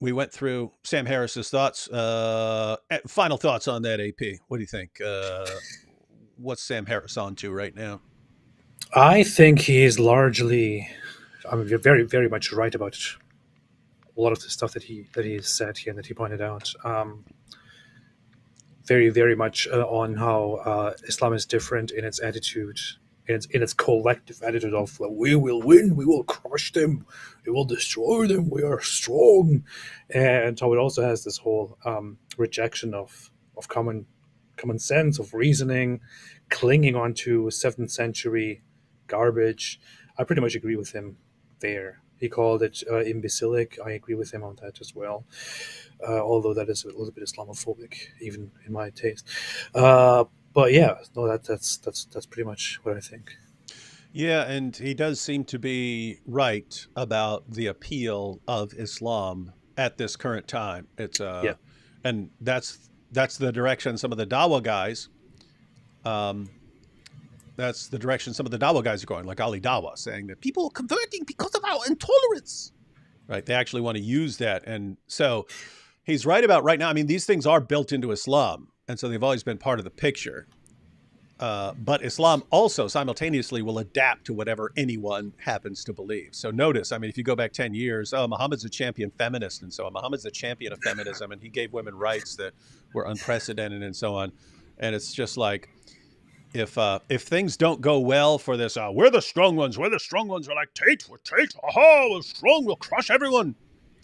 we went through Sam Harris's thoughts. Final thoughts on that, AP. What do you think? What's Sam Harris on to right now? I think he is largely, you're very, very much right about a lot of the stuff that he said here and that he pointed out. Very, very much on how Islam is different in its attitude, in its collective attitude of, well, we will win, we will crush them, we will destroy them, we are strong, and how it also has this whole rejection of common sense, of reasoning, clinging onto 7th century garbage. I pretty much agree with him there. He called it imbecilic. I agree with him on that as well. Although that is a little bit Islamophobic, even in my taste. But yeah, no, that's pretty much what I think. Yeah, and he does seem to be right about the appeal of Islam at this current time. It's and that's the direction some of the Dawa guys. That's the direction some of the Dawa guys are going, like Ali Dawa, saying that people are converting because of our intolerance. Right? They actually want to use that, and so he's right about right now. I mean, these things are built into Islam, and so they've always been part of the picture. But Islam also simultaneously will adapt to whatever anyone happens to believe. So notice, I mean, if you go back 10 years, Muhammad's a champion feminist, and so on. Muhammad's a champion of feminism, and he gave women rights that were unprecedented and so on. And it's just like, if things don't go well for this, we're the strong ones. We're like Tate. We're Tate. Aha, we're strong. We'll crush everyone.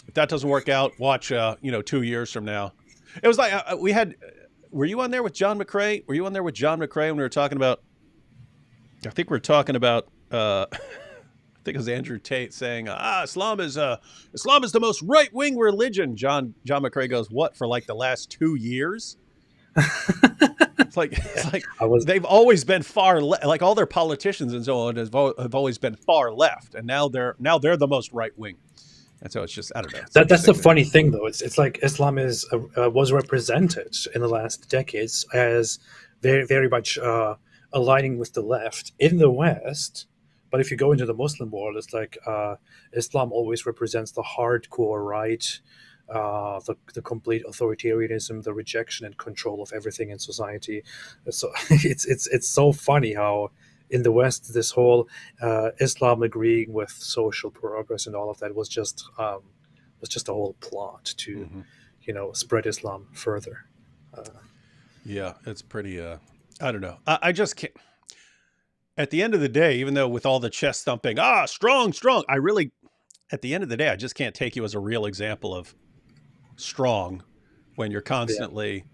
If that doesn't work out, watch, 2 years from now. It was like we had. Were you on there with John McCrae? Were you on there with John McCrae when we were talking about? I think we were talking about. I think it was Andrew Tate saying, Islam is the most right wing religion. John McCrae goes, what, for like the last 2 years? It's like they've always been far like all their politicians and so on have always been far left, and now they're the most right wing. And so it's just, I don't know. That's the funny thing, though. It's like Islam was represented in the last decades as very, very much aligning with the left in the West. But if you go into the Muslim world, it's like Islam always represents the hardcore right, the complete authoritarianism, the rejection and control of everything in society. So it's so funny how in the West, this whole Islam agreeing with social progress and all of that was just a whole plot to, spread Islam further. Yeah, it's pretty. I don't know. I just can't. At the end of the day, even though with all the chest thumping, strong, at the end of the day, I just can't take you as a real example of strong when you're Yeah. constantly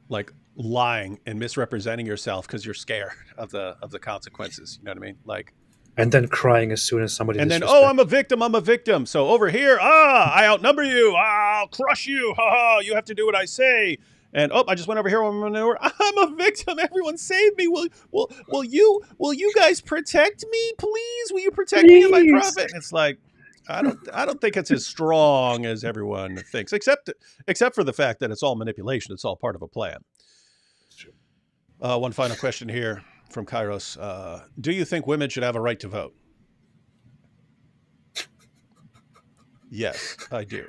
like lying and misrepresenting yourself because you're scared of the consequences. You know what I mean? Like, And then crying as soon as somebody and then, oh, I'm disrespects. a victim. I'm a victim. So over here, I outnumber you. I'll crush you. You have to do what I say. And oh, I just went over here. I'm a victim. Everyone save me. Will you guys protect me, please? Will you protect me and my Please. profit? And it's like, I don't think it's as strong as everyone thinks, except for the fact that it's all manipulation. It's all part of a plan. One final question here from Kairos. Do you think women should have a right to vote? Yes, I do.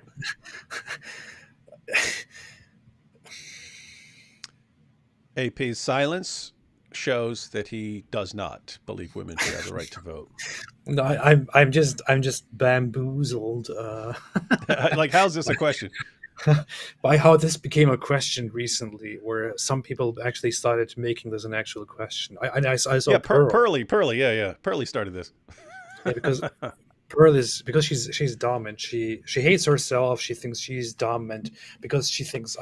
AP's silence shows that he does not believe women should have the right to vote. No, I'm just bamboozled Like, how's this a question? by how this became a question recently, where some people actually started making this an actual question. I saw Yeah, Pearl. Pearly, yeah. Pearly started this. Yeah, because Pearl is because she's dumb and she hates herself. She thinks she's dumb, and because she thinks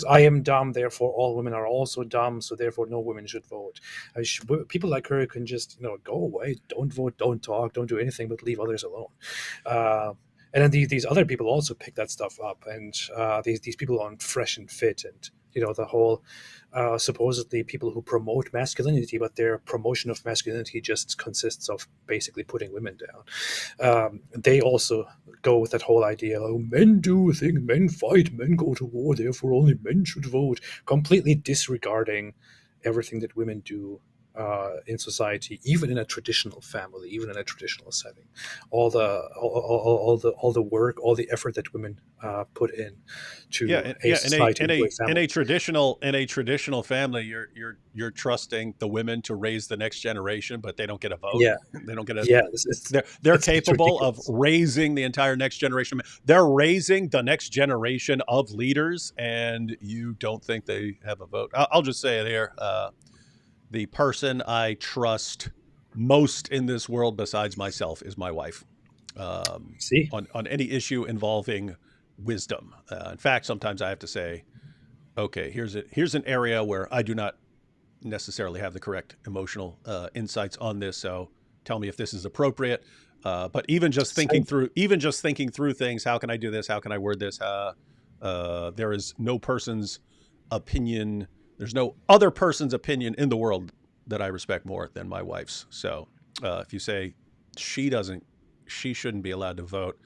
I am dumb, therefore all women are also dumb. So therefore no women should vote. People like her can just go away, don't vote, don't talk, don't do anything, but leave others alone. And then these other people also pick that stuff up, and these people on Fresh and Fit, and the whole supposedly people who promote masculinity, but their promotion of masculinity just consists of basically putting women down. They also go with that whole idea: oh, men do things, men fight, men go to war, therefore only men should vote, completely disregarding everything that women do in society, even in a traditional family, even in a traditional setting. All the work, all the effort that women put in to Yeah, a yeah. society, to a In a family. traditional family, you're trusting the women to raise the next generation, but they don't get a vote. Yeah, They don't get a. yeah, it's They're it's, it's capable of ridiculous. raising the entire next generation. They're raising the next generation of leaders, and you don't think they have a vote. I'll just say it here. The person I trust most in this world, besides myself, is my wife. See, On any issue involving wisdom. In fact, sometimes I have to say, okay, here's an area where I do not necessarily have the correct emotional insights on this. So tell me if this is appropriate. But same. even just thinking through things, how can I do this? How can I word this? There is no person's opinion. There's no other person's opinion in the world that I respect more than my wife's. So if you say she shouldn't be allowed to vote,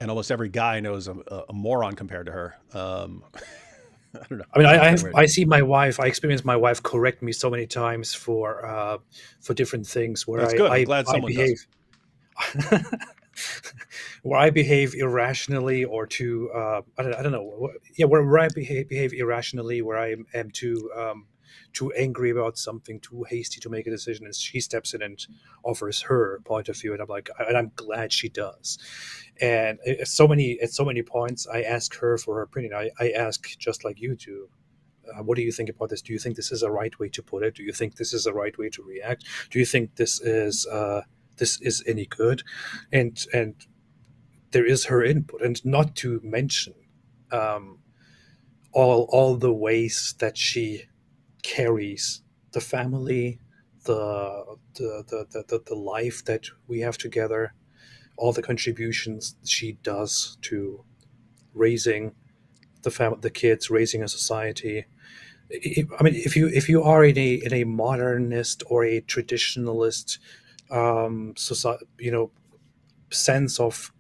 and almost every guy knows a moron compared to her. I don't know. I mean, It's I kind of have weird. I see my wife. I experienced my wife correct me so many times for different things where That's I good. I'm I, glad I someone does. behave where I behave irrationally, or too I don't know, yeah, where I behave irrationally, where I am too angry about something, too hasty to make a decision, and she steps in and offers her point of view, and I'm glad she does. And at so many points I ask her for her opinion. I ask, just like you do, what do you think about this? Do you think this is a right way to put it? Do you think this is a right way to react? Do you think this is any good? And there is her input, and not to mention um, all the ways that she carries the family, the life that we have together, all the contributions she does to raising the kids, raising a society. I mean, if you are in a modernist or a traditionalist society, sense of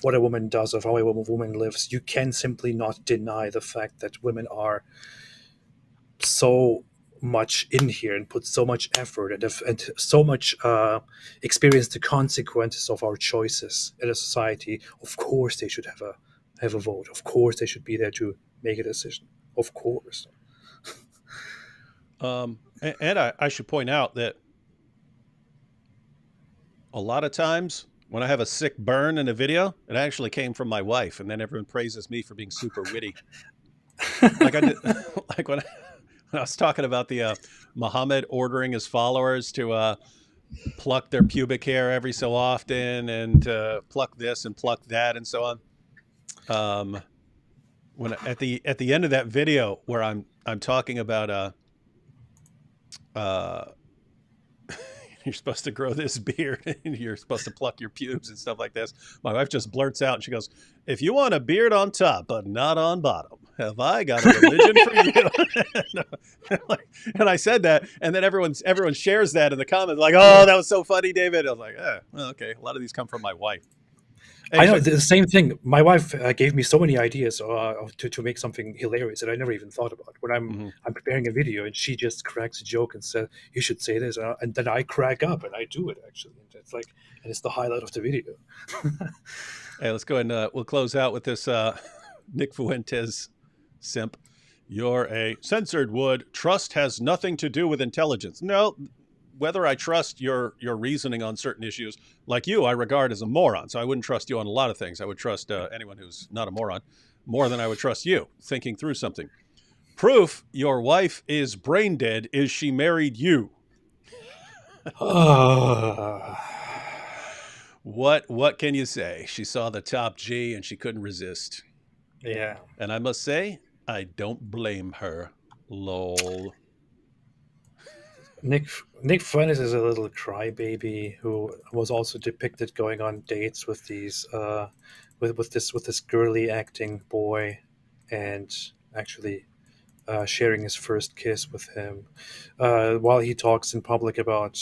what a woman does, of how a woman lives, you can simply not deny the fact that women are so much in here and put so much effort and so much experience the consequences of our choices in a society. Of course they should have a vote. Of course they should be there to make a decision. Of course. And I should point out that a lot of times when I have a sick burn in a video, it actually came from my wife, and then everyone praises me for being super witty. Like I did, like when I was talking about the Muhammad ordering his followers to pluck their pubic hair every so often, and pluck this and pluck that and so on. When at the end of that video where I'm talking about uh you're supposed to grow this beard and you're supposed to pluck your pubes and stuff like this, my wife just blurts out and she goes, "If you want a beard on top but not on bottom, have I got a religion for you?" And I said that, and then everyone shares that in the comments, like, "Oh, that was so funny, David." I was like, well, okay, a lot of these come from my wife. Hey, I know the same thing. My wife gave me so many ideas to make something hilarious that I never even thought about. When I'm preparing a video, and she just cracks a joke and says, "You should say this," and then I crack up and I do it actually. And it's like, and it's the highlight of the video. Hey, let's go ahead and we'll close out with this Nick Fuentes simp. "You're a censored wood. Trust has nothing to do with intelligence." No, whether I trust your reasoning on certain issues, like you, I regard as a moron. So I wouldn't trust you on a lot of things. I would trust anyone who's not a moron more than I would trust you thinking through something. "Proof your wife is brain dead is she married you." What can you say? She saw the top G and she couldn't resist. Yeah. And I must say, I don't blame her. Lol. Nick Fuentes is a little crybaby who was also depicted going on dates with these with this girly acting boy, and actually sharing his first kiss with him, while he talks in public about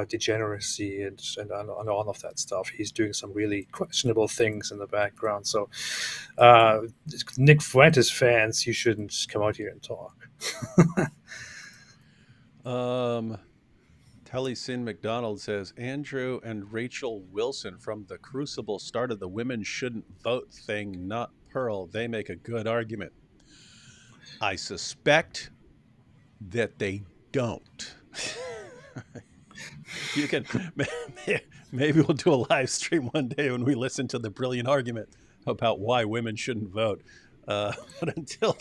degeneracy and all of that stuff. He's doing some really questionable things in the background. So, Nick Fuentes fans, you shouldn't come out here and talk. Telly Sin McDonald says Andrew and Rachel Wilson from The Crucible started the women shouldn't vote thing, not Pearl. They make a good argument. I suspect that they don't. You can maybe we'll do a live stream one day when we listen to the brilliant argument about why women shouldn't vote. But until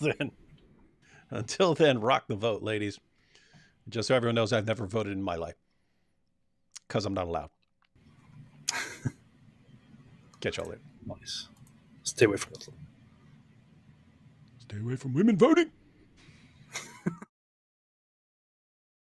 then, rock the vote, ladies. Just so everyone knows, I've never voted in my life because I'm not allowed. Catch y'all later. Nice. Stay away from it. Stay away from women voting.